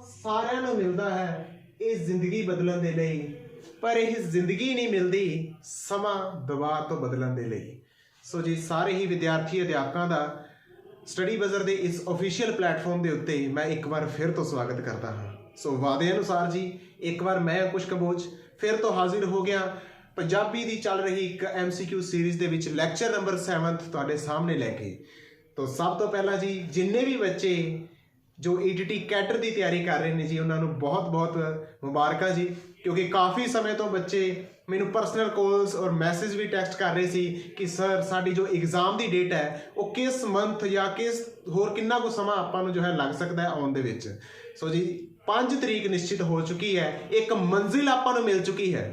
ਸਾਰਿਆਂ ਨੂੰ ਮਿਲਦਾ ਹੈ ਇਹ ਜ਼ਿੰਦਗੀ ਬਦਲਣ ਦੇ ਲਈ, ਪਰ ਇਹ ਜ਼ਿੰਦਗੀ ਨਹੀਂ ਮਿਲਦੀ ਸਮਾਂ ਦਬਾਅ ਤੋਂ ਬਦਲਣ ਦੇ ਲਈ। ਸੋ ਜੀ ਸਾਰੇ ਹੀ ਵਿਦਿਆਰਥੀ ਅਧਿਆਪਕਾਂ ਦਾ ਸਟੱਡੀ ਬਜ਼ਰ ਦੇ ਇਸ ਆਫੀਸ਼ੀਅਲ ਪਲੇਟਫਾਰਮ ਦੇ ਉੱਤੇ ਮੈਂ ਇੱਕ ਵਾਰ ਫਿਰ ਤੋਂ ਸਵਾਗਤ ਕਰਦਾ ਹਾਂ। ਸੋ ਵਾਅਦੇ ਅਨੁਸਾਰ ਜੀ ਇੱਕ ਵਾਰ ਮੈਂ ਅੰਕੁਸ਼ ਕੰਬੋਜ ਫਿਰ ਤੋਂ ਹਾਜ਼ਰ ਹੋ ਗਿਆ ਪੰਜਾਬੀ ਦੀ ਚੱਲ ਰਹੀ ਇੱਕ MCQ ਸੀਰੀਜ਼ ਦੇ ਵਿੱਚ ਲੈਕਚਰ ਨੰਬਰ 7 ਤੁਹਾਡੇ ਸਾਹਮਣੇ ਲੈ ਕੇ। तो सब तो पहला जी जिन्ने भी बच्चे जो ETT कैडर की तैयारी कर रहे हैं जी उन्होंने बहुत बहुत मुबारक जी, क्योंकि काफ़ी समय तो बच्चे मैनू पर्सनल कॉल्स और मैसेज भी टैक्सट कर रहे थे कि सर साड़ी जो एग्जाम की डेट है वो किस मंथ या किस होर किन्ना को समा आपां जो है लग सकता है आउण दे विच। सो जी 5 तरीक निश्चित हो चुकी है, एक मंजिल आपां नूं मिल चुकी है।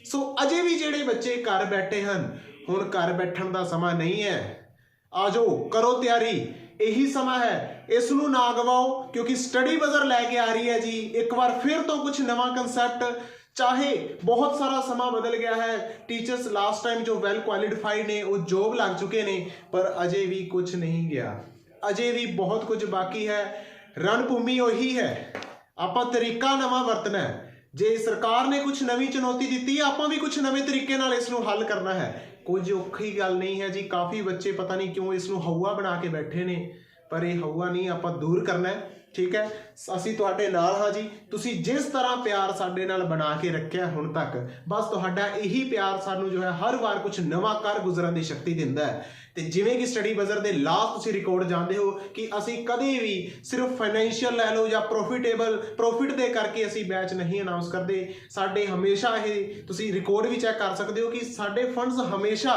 सो अजे भी जिहड़े बच्चे घर बैठे हैं हुण घर बैठण दा समा नहीं है, आ जाओ करो तैयारी, यही समा है, इसनू ना गवाओ क्योंकि स्टडी बजर लैके आ रही है जी एक बार फिर तो कुछ नवा कंसैप्ट। चाहे बहुत सारा समा बदल गया है, टीचर्स लास्ट टाइम जो वेल क्वालिफाइड ने वो जॉब लग चुके ने, पर अजे भी कुछ नहीं गया, अजे भी बहुत कुछ बाकी है। रणभूमि वही है, आपां तरीका नवा वरतना है। जे सरकार ने कुछ नवी चुनौती दी आपां भी कुछ नवे तरीके नाल इसनू हल करना है। कुछ औखी गल नहीं है जी, काफ़ी बच्चे पता नहीं क्यों इसनू हवा बना के बैठे ने, पर यह हवा नहीं आपां दूर करना है। ठीक है, असी तुहाडे नाल हाँ जी, तुसी जिस तरह प्यार साडे नाल बना के रखिया हुण तक, बस तुहाडा यही प्यार सानू जो है हर बार कुछ नवा कर गुजरन की शक्ति दिंदा है। तो जिवें कि स्टडी बजर दे लास्ट तुसी रिकॉर्ड जानते हो कि असी कदे भी सिर्फ फाइनैंशियल लै लो या प्रॉफिट दे करके असी बैच नहीं अनाउंस करते। साडे हमेशा ये तुसी रिकॉर्ड भी चैक कर सकते हो कि साडे फंड्स हमेशा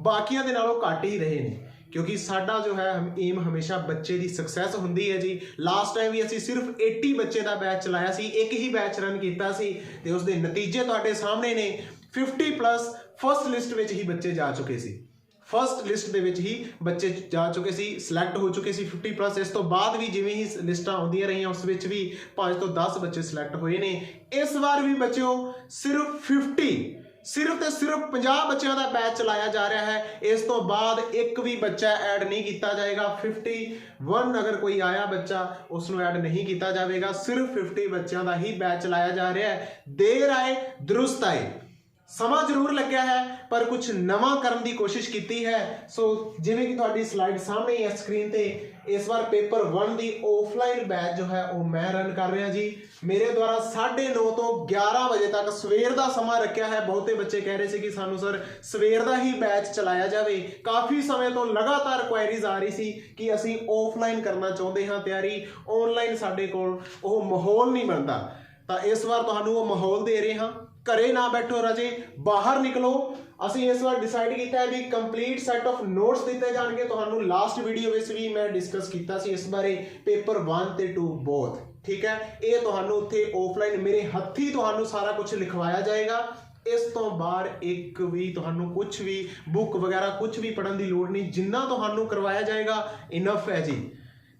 बाकियां दे नालों घट ही रहे हैं, क्योंकि साडा जो है एम हमेशा बच्चे की सक्सैस होंदी है जी। लास्ट टाइम भी असी सिर्फ 80 बच्चे का बैच चलाया सी, एक ही बैच रन किया सी ते उसदे नतीजे तुहाडे सामने ने। 50+ फर्स्ट लिस्ट में ही बच्चे जा चुके सी, फर्स्ट लिस्ट दे विच ही बच्चे जा चुके सी, सिलैक्ट हो चुके सी 50+। इस तो बाद भी जिवें ही लिस्टां आउंदियां रहियां उस विच भी 5 तो 10 बच्चे सिलैक्ट होए ने। इस बार भी बच्चों सिर्फ 50 बच्चों का बैच चलाया जा रहा है, इस तो बाद एक भी बच्चा ऐड नहीं किया जाएगा। 51 अगर कोई आया बच्चा उसनों ऐड नहीं किया जाएगा, सिर्फ 50 बच्चों का ही बैच चलाया जा रहा है। देर आए दुरुस्त आए, समा जरूर लग्या है पर कुछ नवा करने की कोशिश की है। सो जिवें कि तुहाडी स्लाइड सामने ही है स्क्रीन पे, इस बार पेपर 1 की ऑफलाइन बैच जो है वो मैं रन कर रहा जी। मेरे द्वारा 9:30 तो 11 बजे तक सवेर का समा रखा है। बहुते बच्चे कह रहे थे कि सानू सर सवेर का ही बैच चलाया जाए, काफ़ी समय तो लगातार क्वायरीज आ रही सी कि असी ऑफलाइन करना चाहते हाँ तैयारी, ऑनलाइन साडे कोल वो माहौल नहीं बनता। तो इस बार तुहानू वो माहौल दे रहे हाँ, घरे ना बैठो राजे, बाहर निकलो। असी इस बार डिसाइड किया है भी कंप्लीट सैट ऑफ नोट्स दिते जाएंगे। तुहानू लास्ट वीडियो में भी मैं डिस्कस किया सी इस बारे, पेपर 1 ते 2 बोथ। ठीक है, ये तुहानू उत्थे ऑफलाइन मेरे हत्थी तुहानू सारा कुछ लिखवाया जाएगा। इस तो बाहर एक भी तुहानू कुछ भी बुक वगैरह कुछ भी पढ़ने की लोड़ नहीं, जिन्ना तुहानू करवाया जाएगा इनफ है जी।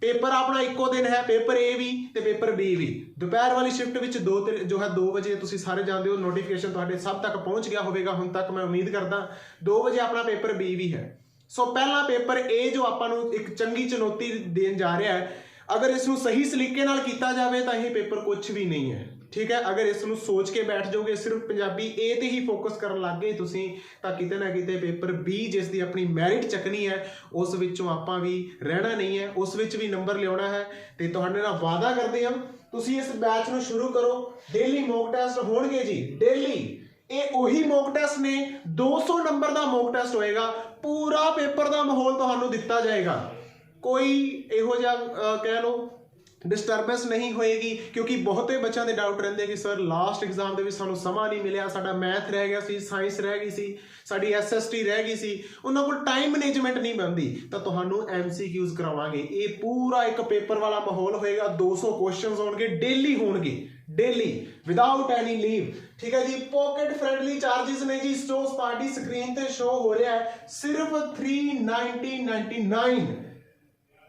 पेपर अपना इको दिन है, पेपर ए भी ते पेपर बी भी। दोपहर वाली शिफ्ट में जो है 2 बजे तुसी सारे जानते हो, नोटिफिकेशन तुहाडे सब तक पहुंच गया होगा हुण तक, मैं उम्मीद करदा 2 बजे अपना पेपर बी भी है। सो पहला पेपर ए जो आपां नूं एक चंगी चुनौती देन जा रहा है, अगर इसनूं सही सलीके नाल कीता जावे तां यह पेपर कुछ भी नहीं है। ठीक है, अगर इसनूं सोच के बैठ जाओगे सिर्फ पंजाबी ए ते ही फोकस करन लग गए तुसीं तां किते ना किते पेपर बी जिस दी अपनी मैरिट चकनी है उस विचों आपां भी रहना नहीं है, उस विच भी नंबर लियाउणा है। ते तुहाडे नाल वादा करदे हां तुसीं इस बैच नूं शुरू करो। डेली मॉक टेस्ट होणगे जी, डेली ये वही मॉक टेस्ट ने, 200 नंबर का मॉक टेस्ट होएगा, पूरा पेपर का माहौल तुहानू दिता जाएगा, कोई इहो जिहा कह लो डिस्टर्बेंस नहीं होएगी। क्योंकि बहुते बच्चों के डाउट रहते कि सर लास्ट एग्जाम के सानू समा नहीं मिले, साडा मैथ रह गया सी, साइंस रह गई सी, साडी SST रह गई सी, उन्होंने को टाइम मैनेजमेंट नहीं बनती। तो तुहानू MCQs करवाएंगे, ये पूरा एक पेपर वाला माहौल होएगा, 200 क्वेश्चन होंगे, डेली होंगे, डेली विदाउट एनी लीव। ठीक है जी, पॉकेट फ्रेंडली चार्जेस ने जी, स्टोर्स पार्टी स्क्रीन पे शो हो रहा है, सिर्फ 3,999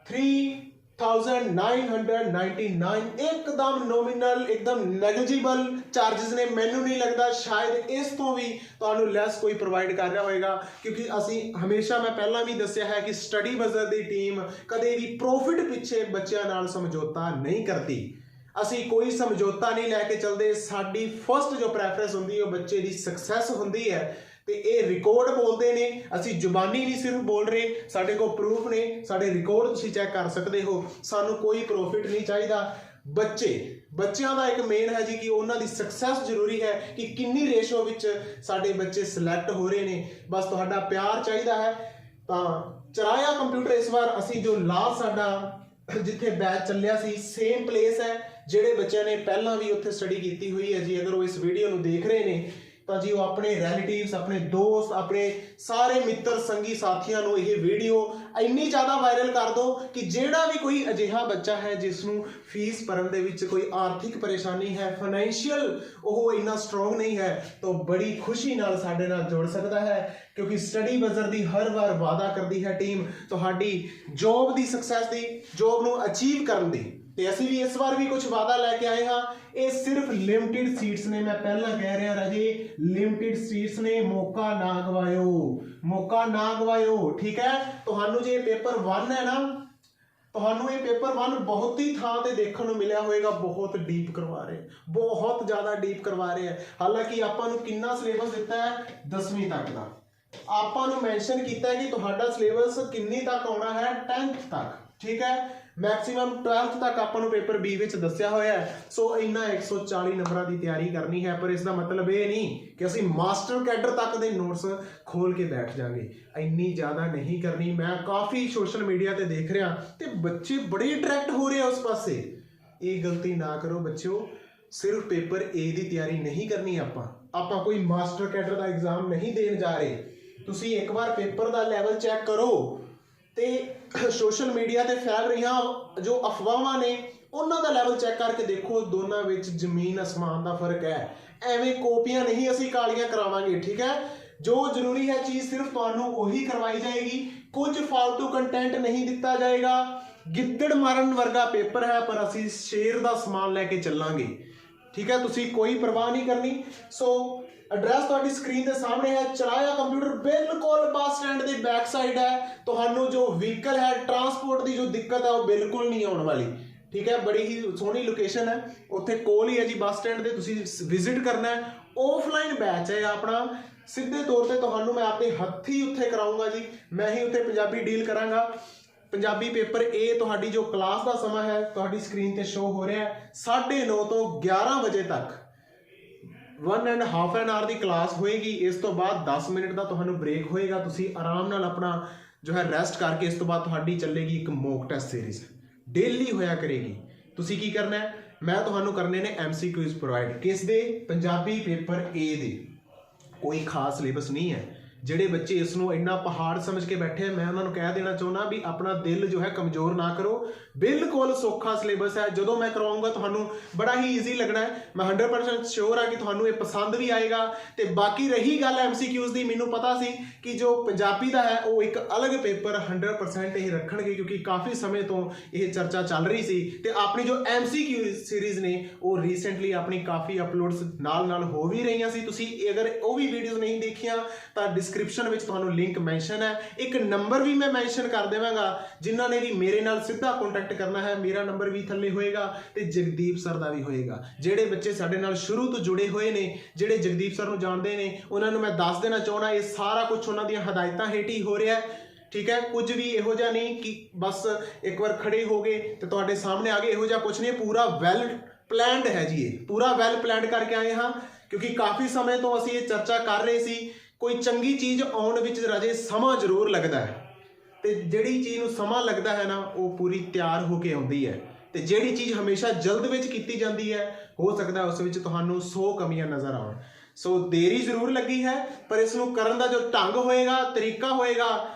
3,999 एकदम नॉमिनल, एकदम नेगलिजिबल चार्जेस ने। मैनू नहीं लगता शायद इस तो भी तुहानू लैस कोई प्रोवाइड कर रहा होगा, क्योंकि असी हमेशा मैं पहला भी दसिया है कि स्टडी बजर की टीम कदे भी प्रॉफिट पिछे बच्चों नाल समझौता नहीं करती। ਅਸੀਂ ਕੋਈ ਸਮਝੌਤਾ ਨਹੀਂ ਲੈ ਕੇ ਚੱਲਦੇ। ਸਾਡੀ ਫਸਟ ਜੋ ਪ੍ਰੈਫਰੈਂਸ ਹੁੰਦੀ ਹੈ ਉਹ ਬੱਚੇ ਦੀ ਸਕਸੈਸ ਹੁੰਦੀ ਹੈ। ਤੇ ਇਹ ਰਿਕਾਰਡ ਬੋਲਦੇ ਨੇ, ਅਸੀਂ ਜ਼ੁਬਾਨੀ ਨਹੀਂ ਸਿਰਫ ਬੋਲ ਰਹੇ, ਸਾਡੇ ਕੋਲ ਪ੍ਰੂਫ ਨੇ, ਸਾਡੇ ਰਿਕਾਰਡ ਤੁਸੀਂ ਚੈੱਕ ਕਰ ਸਕਦੇ ਹੋ। ਸਾਨੂੰ ਕੋਈ ਪ੍ਰੋਫਿਟ ਨਹੀਂ ਚਾਹੀਦਾ। ਬੱਚਿਆਂ ਦਾ ਇੱਕ ਮੇਨ ਹੈ ਜੀ ਕਿ ਉਹਨਾਂ ਦੀ ਸਕਸੈਸ ਜ਼ਰੂਰੀ ਹੈ, ਕਿ ਕਿੰਨੀ ਰੇਸ਼ੋ ਵਿੱਚ ਸਾਡੇ ਬੱਚੇ ਸਿਲੈਕਟ ਹੋ ਰਹੇ ਨੇ। ਬਸ ਤੁਹਾਡਾ ਪਿਆਰ ਚਾਹੀਦਾ ਹੈ। ਤਾਂ ਚਰਾਇਆ ਕੰਪਿਊਟਰ ਇਸ ਵਾਰ ਅਸੀਂ ਜੋ ਲਾਸਟ ਸਾਡਾ ਜਿੱਥੇ ਬੈਚ ਚੱਲਿਆ ਸੀ ਸੇਮ ਪਲੇਸ ਹੈ। ਜਿਹੜੇ ਬੱਚਿਆਂ ਨੇ ਪਹਿਲਾਂ ਵੀ ਉੱਥੇ ਸਟੱਡੀ ਕੀਤੀ ਹੋਈ ਹੈ ਜੀ, ਅਗਰ ਉਹ ਇਸ ਵੀਡੀਓ ਨੂੰ ਦੇਖ ਰਹੇ ਨੇ ਤਾਂ ਜੀ ਉਹ ਆਪਣੇ ਰਿਲੇਟਿਵਸ, ਆਪਣੇ ਦੋਸਤ, ਆਪਣੇ ਸਾਰੇ ਮਿੱਤਰ ਸੰਗੀ ਸਾਥੀਆਂ ਨੂੰ ਇਹ ਵੀਡੀਓ ਇੰਨੀ ਜ਼ਿਆਦਾ ਵਾਇਰਲ ਕਰ ਦਿਓ ਕਿ ਜਿਹੜਾ ਵੀ ਕੋਈ ਅਜਿਹਾ ਬੱਚਾ ਹੈ ਜਿਸ ਨੂੰ ਫੀਸ ਭਰਨ ਦੇ ਵਿੱਚ ਕੋਈ ਆਰਥਿਕ ਪਰੇਸ਼ਾਨੀ ਹੈ, ਫਾਈਨੈਂਸ਼ੀਅਲ ਉਹ ਇੰਨਾ ਸਟਰੋਂਗ ਨਹੀਂ ਹੈ, ਤਾਂ ਬੜੀ ਖੁਸ਼ੀ ਨਾਲ ਸਾਡੇ ਨਾਲ ਜੁੜ ਸਕਦਾ ਹੈ। ਕਿਉਂਕਿ ਸਟੱਡੀ ਬਜ਼ਰ ਦੀ ਹਰ ਵਾਰ ਵਾਅਦਾ ਕਰਦੀ ਹੈ ਟੀਮ ਤੁਹਾਡੀ ਜੋਬ ਦੀ ਸਕਸੈਸ ਦੀ, ਜੋਬ ਨੂੰ ਅਚੀਵ ਕਰਨ ਦੀ। ਤੇ ਅਸੀਂ ਵੀ ਇਸ ਵਾਰ ਵੀ ਕੁਝ ਵਾਅਦਾ ਲੈ ਕੇ ਆਏ ਹਾਂ। ਇਹ ਸਿਰਫ ਲਿਮਟਿਡ ਸੀਟਸ ਨੇ, ਮੈਂ ਪਹਿਲਾਂ ਕਹਿ ਰਿਹਾ ਰਾਜੇ, ਲਿਮਟਿਡ ਸੀਟਸ ਨੇ। ਮੌਕਾ ਨਾ ਗਵਾਇਓ, ਠੀਕ ਹੈ। ਤੁਹਾਨੂੰ ਜੇ ਪੇਪਰ 1 ਹੈ ਨਾ, ਤੁਹਾਨੂੰ ਇਹ ਪੇਪਰ 1 ਬਹੁਤ ਹੀ ਥਾਂ ਤੇ ਦੇਖਣ ਨੂੰ ਮਿਲਿਆ ਹੋਵੇਗਾ, ਬਹੁਤ ਡੀਪ ਕਰਵਾ ਰਹੇ, ਬਹੁਤ ਜ਼ਿਆਦਾ ਡੀਪ ਕਰਵਾ ਰਹੇ ਹੈ। ਹਾਲਾਂਕਿ ਆਪਾਂ ਨੂੰ ਕਿੰਨਾ ਸਿਲੇਬਸ ਦਿੱਤਾ ਹੈ 10ਵੀਂ ਤੱਕ ਦਾ, ਆਪਾਂ ਨੂੰ ਮੈਂਸ਼ਨ ਕੀਤਾ ਹੈ ਕਿ ਤੁਹਾਡਾ ਸਿਲੇਬਸ ਕਿੰਨੀ ਤੱਕ ਆਉਣਾ ਹੈ 10th ਤੱਕ, ਠੀਕ ਹੈ। ਮੈਕਸਿਮਮ 12th ਤੱਕ ਆਪਾਂ ਨੂੰ ਪੇਪਰ B ਵਿੱਚ ਦੱਸਿਆ ਹੋਇਆ ਹੈ। ਸੋ ਇੰਨਾ 140 ਨੰਬਰਾਂ ਦੀ ਤਿਆਰੀ ਕਰਨੀ ਹੈ, ਪਰ ਇਸ ਦਾ ਮਤਲਬ ਇਹ ਨਹੀਂ ਕਿ ਅਸੀਂ ਮਾਸਟਰ ਕੈਡਰ ਤੱਕ ਦੇ ਨੋਟਸ ਖੋਲ ਕੇ ਬੈਠ ਜਾਾਂਗੇ। ਇੰਨੀ ਜ਼ਿਆਦਾ ਨਹੀਂ ਕਰਨੀ। ਮੈਂ ਕਾਫੀ ਸੋਸ਼ਲ ਮੀਡੀਆ ਤੇ ਦੇਖ ਰਿਹਾ ਤੇ ਬੱਚੇ ਬੜੇ ਅਟਰੈਕਟ ਹੋ ਰਹੇ ਆ ਉਸ ਪਾਸੇ। ਇਹ ਗਲਤੀ ਨਾ ਕਰੋ ਬੱਚਿਓ। ਸਿਰਫ ਪੇਪਰ A ਦੀ ਤਿਆਰੀ ਨਹੀਂ ਕਰਨੀ ਆਪਾਂ ਕੋਈ ਮਾਸਟਰ ਕੈਡਰ ਦਾ ਐਗਜ਼ਾਮ ਨਹੀਂ ਦੇਣ ਜਾ ਰਹੇ। ਤੁਸੀਂ ਇੱਕ ਵਾਰ ਪੇਪਰ ਦਾ ਲੈਵਲ ਚੈੱਕ ਕਰੋ ਤੇ ਸੋਸ਼ਲ ਮੀਡੀਆ ਤੇ ਫੈਲ ਰਹੀਆਂ ਜੋ ਅਫਵਾਹਾਂ ਨੇ ਉਹਨਾਂ ਦਾ ਲੈਵਲ ਚੈੱਕ ਕਰਕੇ ਦੇਖੋ। ਦੋਨਾਂ ਵਿੱਚ ਜ਼ਮੀਨ ਅਸਮਾਨ ਦਾ ਫਰਕ ਹੈ। ਐਵੇਂ ਕਾਪੀਆਂ ਨਹੀਂ ਅਸੀਂ ਕਾਲੀਆਂ ਕਰਾਵਾਂਗੇ, ਠੀਕ ਹੈ। ਜੋ ਜ਼ਰੂਰੀ ਹੈ ਚੀਜ਼ ਸਿਰਫ ਤੁਹਾਨੂੰ ਉਹੀ ਕਰਵਾਈ ਜਾਏਗੀ। ਕੁਝ ਫਾਲਤੂ ਕੰਟੈਂਟ ਨਹੀਂ ਦਿੱਤਾ ਜਾਏਗਾ। ਗਿੱਦੜ ਮਾਰਨ ਵਰਗਾ ਪੇਪਰ ਹੈ, ਪਰ ਅਸੀਂ ਸ਼ੇਰ ਦਾ ਸਮਾਨ ਲੈ ਕੇ ਚੱਲਾਂਗੇ, ਠੀਕ ਹੈ। ਤੁਸੀਂ ਕੋਈ ਪਰਵਾਹ ਨਹੀਂ ਕਰਨੀ। ਸੋ ਐਡਰੈਸ ਤੁਹਾਡੀ ਸਕਰੀਨ ਦੇ ਸਾਹਮਣੇ ਹੈ। ਚਰਾਇਆ ਕੰਪਿਊਟਰ ਬਿਲਕੁਲ ਬੱਸ ਸਟੈਂਡ ਦੀ ਬੈਕ ਸਾਈਡ ਹੈ। ਤੁਹਾਨੂੰ ਜੋ ਵਹੀਕਲ ਹੈ, ਟਰਾਂਸਪੋਰਟ ਦੀ ਜੋ ਦਿੱਕਤ ਹੈ ਉਹ ਬਿਲਕੁਲ ਨਹੀਂ ਆਉਣ ਵਾਲੀ, ਠੀਕ ਹੈ। ਬੜੀ ਹੀ ਸੋਹਣੀ ਲੋਕੇਸ਼ਨ ਹੈ, ਉੱਥੇ ਕੋਲ ਹੀ ਹੈ ਜੀ ਬੱਸ ਸਟੈਂਡ ਦੇ। ਤੁਸੀਂ ਵਿਜ਼ਿਟ ਕਰਨਾ ਹੈ। ਆਫਲਾਈਨ ਬੈਚ ਹੈ ਆਪਣਾ। ਸਿੱਧੇ ਤੌਰ ਤੇ ਤੁਹਾਨੂੰ ਮੈਂ ਆਪਣੇ ਹੱਥੀ ਉੱਥੇ ਕਰਾਊਂਗਾ ਜੀ। ਮੈਂ ਹੀ ਉੱਥੇ ਪੰਜਾਬੀ ਡੀਲ ਕਰਾਂਗਾ। ਪੰਜਾਬੀ ਪੇਪਰ A ਤੁਹਾਡੀ ਜੋ ਕਲਾਸ ਦਾ ਸਮਾਂ ਹੈ ਤੁਹਾਡੀ ਸਕਰੀਨ ਤੇ ਸ਼ੋ ਹੋ ਰਿਹਾ ਹੈ। 9:30 ਤੋਂ 11 ਵਜੇ ਤੱਕ 1.5 ਆਵਰ ਦੀ ਕਲਾਸ ਹੋਏਗੀ। ਇਸ ਤੋਂ ਬਾਅਦ 10 ਮਿੰਟ ਦਾ ਤੁਹਾਨੂੰ ਬ੍ਰੇਕ ਹੋਏਗਾ। ਤੁਸੀਂ ਆਰਾਮ ਨਾਲ ਆਪਣਾ ਜੋ ਹੈ ਰੈਸਟ ਕਰਕੇ ਇਸ ਤੋਂ ਬਾਅਦ ਤੁਹਾਡੀ ਚੱਲੇਗੀ ਇੱਕ ਮੌਕ ਟੈਸਟ ਸੀਰੀਜ਼, ਡੇਲੀ ਹੋਇਆ ਕਰੇਗੀ। ਤੁਸੀਂ ਕੀ ਕਰਨਾ ਹੈ, ਮੈਂ ਤੁਹਾਨੂੰ ਕਰਨੇ ਨੇ MCQs ਪ੍ਰੋਵਾਈਡ। ਕਿਸ ਦੇ? ਪੰਜਾਬੀ ਪੇਪਰ A ਦੇ। ਕੋਈ ਖਾਸ ਸਿਲੇਬਸ ਨਹੀਂ ਹੈ। ਜਿਹੜੇ ਬੱਚੇ ਇਸ ਨੂੰ ਇੰਨਾ ਪਹਾੜ ਸਮਝ ਕੇ ਬੈਠੇ, ਮੈਂ ਉਹਨਾਂ ਨੂੰ ਕਹਿ ਦੇਣਾ ਚਾਹੁੰਦਾ ਵੀ ਆਪਣਾ ਦਿਲ ਜੋ ਹੈ ਕਮਜ਼ੋਰ ਨਾ ਕਰੋ। ਬਿਲਕੁਲ ਸੌਖਾ ਸਿਲੇਬਸ ਹੈ। ਜਦੋਂ ਮੈਂ ਕਰਵਾਉਂਗਾ ਤੁਹਾਨੂੰ ਬੜਾ ਹੀ ਈਜ਼ੀ ਲੱਗਣਾ ਹੈ। ਮੈਂ 100% ਸ਼ੋਰ ਹਾਂ ਕਿ ਤੁਹਾਨੂੰ ਇਹ ਪਸੰਦ ਵੀ ਆਏਗਾ। ਤੇ ਬਾਕੀ ਰਹੀ ਗੱਲ MCQs ਦੀ, ਮੈਨੂੰ ਪਤਾ ਸੀ ਕਿ ਜੋ ਪੰਜਾਬੀ ਦਾ ਹੈ ਉਹ ਇੱਕ ਅਲੱਗ ਪੇਪਰ 100% ਇਹ ਰੱਖਣਗੇ, ਕਿਉਂਕਿ ਕਾਫੀ ਸਮੇਂ ਤੋਂ ਇਹ ਚਰਚਾ ਚੱਲ ਰਹੀ ਸੀ। ਤੇ ਆਪਣੀ ਜੋ MCQ ਸੀਰੀਜ਼ ਨੇ ਉਹ ਰੀਸੈਂਟਲੀ ਆਪਣੀ ਕਾਫੀ ਅਪਲੋਡਸ ਨਾਲ ਹੋ ਵੀ ਰਹੀਆਂ ਸੀ। ਤੁਸੀਂ ਅਗਰ ਉਹ ਵੀ ਵੀਡੀਓਜ਼ ਨਹੀਂ ਦੇਖੀਆਂ ਤਾਂ ਡਿਸਕ੍ਰਿਪਸ਼ਨ ਵਿੱਚ ਤੁਹਾਨੂੰ ਲਿੰਕ ਮੈਂਸ਼ਨ ਹੈ। ਇੱਕ ਨੰਬਰ ਵੀ ਮੈਂ ਮੈਂਸ਼ਨ ਕਰ ਦੇਵਾਂਗਾ। ਜਿਨ੍ਹਾਂ ਨੇ ਵੀ ਮੇਰੇ ਨਾਲ ਸਿੱਧਾ ਕੰਟੈਕਟ ਕਰਨਾ ਹੈ, ਮੇਰਾ ਨੰਬਰ ਵੀ ਥੱਲੇ ਹੋਏਗਾ ਤੇ ਜਗਦੀਪ ਸਰ ਦਾ ਵੀ ਹੋਏਗਾ। ਜਿਹੜੇ ਬੱਚੇ ਸਾਡੇ ਨਾਲ ਸ਼ੁਰੂ ਤੋਂ ਜੁੜੇ ਹੋਏ ਨੇ, ਜਿਹੜੇ ਜਗਦੀਪ ਸਰ ਨੂੰ ਜਾਣਦੇ ਨੇ, ਉਹਨਾਂ ਨੂੰ ਮੈਂ ਦੱਸ ਦੇਣਾ ਚਾਹੁੰਦਾ ਇਹ ਸਾਰਾ ਕੁਝ ਉਹਨਾਂ ਦੀਆਂ ਹਦਾਇਤਾਂ ਹੇਠ ਹੀ ਹੋ ਰਿਹਾ ਹੈ, ਠੀਕ ਹੈ। ਕੁਝ ਵੀ ਇਹੋ ਜਿਹਾ ਨਹੀਂ ਕਿ ਬਸ ਇੱਕ ਵਾਰ ਖੜੇ ਹੋ ਗਏ ਤੇ ਤੁਹਾਡੇ ਸਾਹਮਣੇ ਆ ਗਏ, ਇਹੋ ਜਿਹਾ ਕੁਝ ਨਹੀਂ। ਪੂਰਾ ਵੈਲ ਪਲੈਨਡ ਹੈ ਜੀ। ਇਹ ਪੂਰਾ ਵੈਲ ਪਲੈਨਡ ਕਰਕੇ ਆਏ ਹਾਂ, ਕਿਉਂਕਿ ਕਾਫੀ ਸਮੇਂ ਤੋਂ ਅਸੀਂ ਇਹ ਚਰਚਾ ਕਰ ਰਹੇ ਸੀ। ਕੋਈ ਚੰਗੀ ਚੀਜ਼ ਆਉਣ ਵਿੱਚ ਰਾਜੇ ਸਮਾਂ ਜ਼ਰੂਰ ਲੱਗਦਾ ਹੈ, ਤੇ ਜਿਹੜੀ ਚੀਜ਼ ਨੂੰ ਸਮਾਂ ਲੱਗਦਾ ਹੈ ਨਾ ਉਹ ਪੂਰੀ ਤਿਆਰ ਹੋ ਕੇ ਆਉਂਦੀ ਹੈ। ਤੇ ਜਿਹੜੀ ਚੀਜ਼ ਹਮੇਸ਼ਾ ਜਲਦ ਵਿੱਚ ਕੀਤੀ ਜਾਂਦੀ ਹੈ, ਹੋ ਸਕਦਾ ਉਸ ਵਿੱਚ ਤੁਹਾਨੂੰ 100 ਕਮੀਆਂ ਨਜ਼ਰ ਆਉਣ। ਸੋ ਦੇਰੀ ਜ਼ਰੂਰ ਲੱਗੀ ਹੈ, ਪਰ ਇਸ ਨੂੰ ਕਰਨ ਦਾ ਜੋ ਢੰਗ ਹੋਏਗਾ, ਤਰੀਕਾ ਹੋਏਗਾ,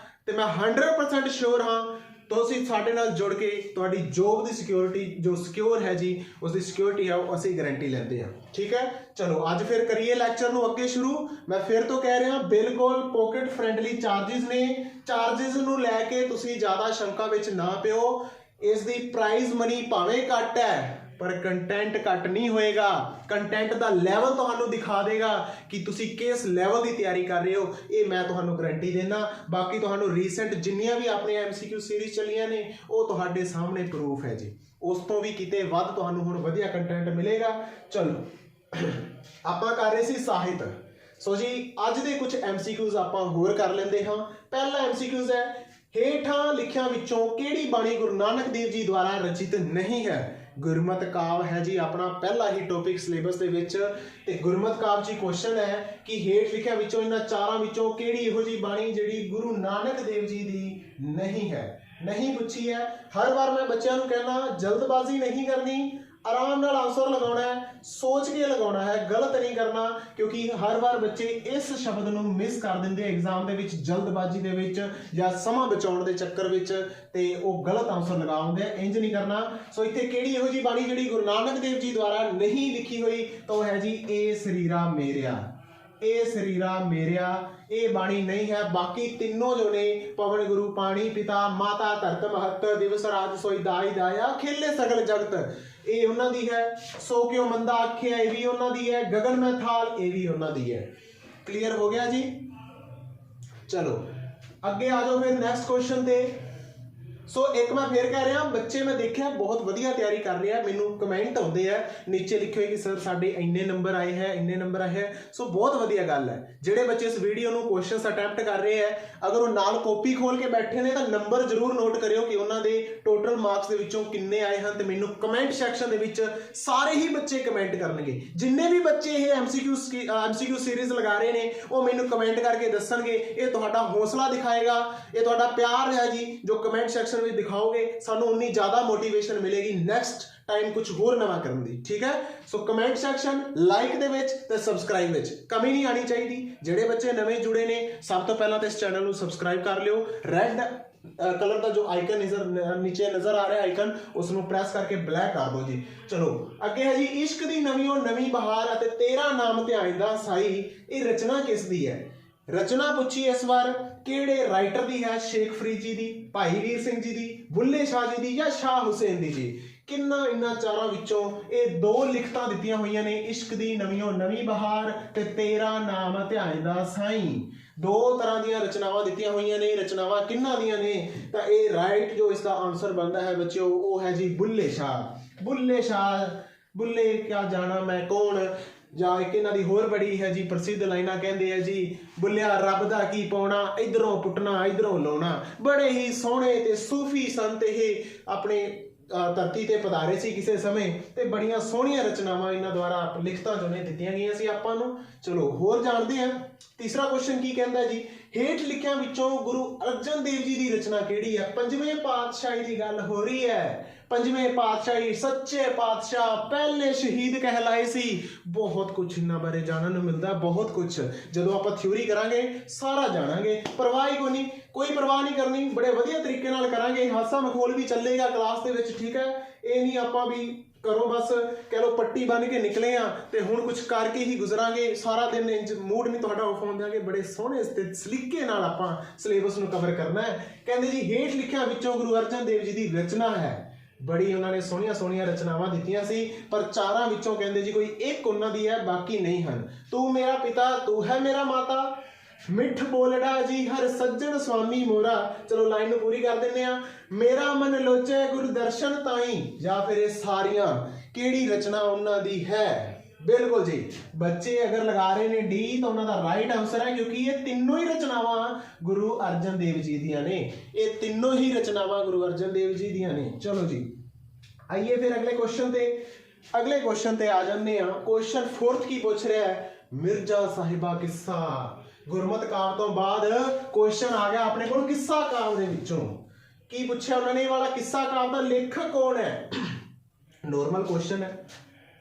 ਤੇ ਮੈਂ 100% ਸ਼ੋਰ ਹਾਂ ਤੁਸੀਂ ਸਾਡੇ ਨਾਲ ਜੁੜ ਕੇ ਤੁਹਾਡੀ ਜੋਬ ਦੀ ਸਿਕਿਉਰਿਟੀ ਜੋ ਸਿਕਿਉਰ ਹੈ ਜੀ, ਉਸ ਦੀ ਸਿਕਿਉਰਿਟੀ ਹੈ ਉਹ ਅਸੀਂ ਗਾਰੰਟੀ ਲੈਂਦੇ ਹਾਂ, ਠੀਕ ਹੈ। ਚਲੋ ਅੱਜ ਫਿਰ ਕਰੀਏ ਲੈਕਚਰ ਨੂੰ ਅੱਗੇ ਸ਼ੁਰੂ। ਮੈਂ ਫਿਰ ਤੋਂ ਕਹਿ ਰਿਹਾ ਬਿਲਕੁਲ ਪੋਕਟ ਫ੍ਰੈਂਡਲੀ ਚਾਰजेस ਨੇ। ਚਾਰजेस ਨੂੰ ਲੈ ਕੇ ਤੁਸੀਂ ਜ਼ਿਆਦਾ ਸ਼ੰਕਾ ਵਿੱਚ ਨਾ ਪਿਓ। ਇਸ ਦੀ ਪ੍ਰਾਈਜ਼ ਮਨੀ ਭਾਵੇਂ ਘੱਟ ਹੈ, पर कंटेंट घट नहीं होएगा। कंटेंट का लैवल तुहानू दिखा देगा कि तुसी किस लैवल की तैयारी कर रहे हो, ये मैं तुहानू गारंटी देना। बाकी तुहानू रीसेंट जिन्नियां भी अपने MCQ सीरीज चलियां ने वो तुहाडे सामने प्रूफ है जी। उस तो भी किते वध तुहानू हुण वधिया कंटेंट मिलेगा। चलो आपां कर रहे सी ਸਾਹਿਤ। सो जी अज दे कुछ MCQs आपां होर कर लेंदे हां। पहला MCQs है, हेठां लिखियां विचों किहड़ी बाणी गुरु नानक देव जी द्वारा रचित नहीं है। गुरमत काव है जी अपना पहला ही टॉपिक सिलेबस दे विच, ते गुरमत काव जी क्वेश्चन है कि हेठ लिखिया विचों इन्हां चारां विचों किहड़ी इहो जी बाणी जिहड़ी गुरु नानक देव जी दी नहीं है। नहीं पूछी है। हर बार मैं बच्चों नूं कहना जल्दबाजी नहीं करनी, आराम नाल आंसर लगाना है, सोच के लगाना है, गलत नहीं करना, क्योंकि हर बार बच्चे इस शब्द नूं मिस कर दिंदे एग्जाम दे विच जल्दबाजी दे विच या समा बचाउण दे चक्कर विच, ते ओह गलत आंसर लगाउंदे। इंज नहीं करना। सो इत्थे किहड़ी इहो जी बाणी जिहड़ी गुरु नानक देव जी द्वारा नहीं लिखी हुई, तो है जी ए शरीरा मेरिया। ए शरीरा मेरिया ये बाणी नहीं है। बाकी तीनों जो ने पवन गुरु पानी पिता माता धरत महत दिवस राज सोई दाई दाया खेले सगल जगत, ये उन्हां दी है। सो क्यों मंदा आखिया ये भी उन्हां दी है। गगन में थाल ये भी उन्हां दी है। क्लियर हो गया जी। चलो अगे आ जाओ फिर नैक्सट क्वेश्चन ते। सो एक मैं फिर कह रहा बच्चे मैं देखा बहुत वधिया तैयारी कर रहे हैं। मैनू कमेंट आते हैं नीचे लिखे कि सर साडे इन्ने नंबर आए हैं, इन्ने नंबर आए हैं। सो बहुत वधिया गल है। ਜਿਹੜੇ बच्चे इस वीडियो ਨੂੰ क्वेश्चंस अटैम्प्ट कर रहे हैं, अगर वो नाल कॉपी खोल के बैठे ने तो नंबर जरूर नोट करियो कि उन्होंने टोटल मार्क्स के विचों किन्ने आए हैं। तो मैनू कमेंट सैक्शन दे विच सारे ही बच्चे कमेंट करनगे। जिन्ने भी बच्चे ये MCQ सीरीज लगा रहे हैं वो मैनू कमेंट करके दसणगे। ये तुहाडा हौसला दिखाएगा, ये तुहाडा प्यार है जी जो कमेंट सैक्शन में दिखाओगे, सानू उन्नी ज़्यादा मोटिवेशन मिलेगी नेक्स्ट टाइम कुछ होर नवा करन दी। ठीक है। सो कमेंट सैक्शन लाइक दे विच ते सबसक्राइब विच कमी नहीं आनी चाहिए। ਜਿਹੜੇ बच्चे नवे जुड़े ने सब तो पहला तो इस चैनल को सबसक्राइब कर लियो। रैड कलर का जो आइकन नीचे नजर आ रहा है आइकन, उसको प्रेस करके ब्लैक कर दो जी। चलो अगे है जी इश्क दी नवीओ नवी बहार अते तेरा नाम ध्यान दा साई। ये रचना किस दी है? रचना पूछी इस बार किहड़े राइटर दी है? शेख फरीद जी दी, भाई वीर सिंह जी दी, बुल्ले शाह जी दी या शाह हुसैन दी जी। किन्ना इन्हां चारां विचों ये दो लिखतां दित्तियां होईयां ने, इश्क दी नवीओ नवी बहार ते तेरा नाम ध्यान दा साईं। दो तरह दीयां रचनावां दित्तियां होईयां ने। रचनावां किन्हां दीयां ने? तां ये राइट जो इसका आंसर बनता है बच्चों वो है जी बुल्ले शाह। बुल्ले शाह, बुल्ले क्या जाना मैं कौन, ਜਾਂ ਇੱਕ ਇਹਨਾਂ ਦੀ ਹੋਰ ਬੜੀ ਹੈ ਜੀ ਪ੍ਰਸਿੱਧ ਲਾਈਨਾਂ ਕਹਿੰਦੇ ਆ ਜੀ ਬੁੱਲਿਆ ਰੱਬ ਦਾ ਕੀ ਪਾਉਣਾ, ਇਧਰੋਂ ਪੁੱਟਣਾ ਇਧਰੋਂ ਲਾਉਣਾ। ਬੜੇ ਹੀ ਸੋਹਣੇ ਤੇ ਸੂਫੀ ਸੰਤ ਇਹ ਆਪਣੇ ਧਰਤੀ ਤੇ ਪਧਾਰੇ ਸੀ ਕਿਸੇ ਸਮੇਂ, ਤੇ ਬੜੀਆਂ ਸੋਹਣੀਆਂ ਰਚਨਾਵਾਂ ਇਹਨਾਂ ਦੁਆਰਾ ਲਿਖਤਾਂ ਜੋ ਨੇ ਦਿੱਤੀਆਂ ਗਈਆਂ ਸੀ ਆਪਾਂ ਨੂੰ। ਚਲੋ ਹੋਰ ਜਾਣਦੇ ਹਾਂ। ਤੀਸਰਾ ਕੁਐਸਚਨ ਕੀ ਕਹਿੰਦਾ ਜੀ, ਹੇਠ ਲਿਖਿਆਂ ਵਿੱਚੋਂ ਗੁਰੂ ਅਰਜਨ ਦੇਵ ਜੀ ਦੀ ਰਚਨਾ ਕਿਹੜੀ ਹੈ? ਪੰਜਵੇਂ ਪਾਤਸ਼ਾਹੀ ਦੀ ਗੱਲ ਹੋ ਰਹੀ ਹੈ। पंजवें पातशाही सच्चे पातशाह पहले शहीद कहलाए सी। बहुत कुछ इन्हां बारे जानन नूं मिलदा, बहुत कुछ जदों आपां थ्योरी करांगे सारा जाणांगे। परवाह ही कोई नहीं, कोई परवाह नहीं करनी, बड़े वधिया तरीके नाल करांगे। हासा मखौल भी चलेगा क्लास दे विच। ठीक है। ये नहीं आपां भी करो बस कह लो पट्टी बन के निकले हाँ तो हुण कुछ करके ही गुजरांगे सारा दिन। इंज मूड नहीं तुहाडा ऑफ होण देंगे। बड़े सोहणे ते सलीके नाल आपां सिलेबस नूं कवर करना है। कहंदे जी हेठ लिखियां विचों गुरु अर्जन देव जी दी रचना है। बड़ी उन्होंने सोहणियां सोहणियां रचनावां दित्तियां सी, पर चारां विचों कहंदे जी कोई एक उन्हां दी है, बाकी नहीं हन। तू मेरा पिता तू है मेरा माता, मिठ बोलड़ा जी हर सज्जन स्वामी मोरा। चलो लाइन पूरी कर दिंदे आ। मेरा मन लोचे गुरु दर्शन ताई, या फिर ये सारियां किहड़ी रचना उन्हां दी है? बिल्कुल जी। बच्चे अगर लगा रहे ने डी तो उन्होंने राइट आंसर है, क्योंकि ये तीनों ही रचनावां गुरु अर्जन देव जी दियां ने। ये तीनों ही रचनावां गुरु अर्जन देव जी दियां ने। चलो जी आइए फिर अगले क्वेश्चन ते। अगले क्वेश्चन ते आ जाने आ। क्वेश्चन 4th की पूछ रहा है मिर्जा साहिबा किस्सा। गुरमत काव तो बाद क्वेश्चन आ गया अपने को किस्सा काव दे विचों। की पूछा उन्होंने वाला किस्सा काव दा लेखक कौन है? नॉर्मल क्वेश्चन है,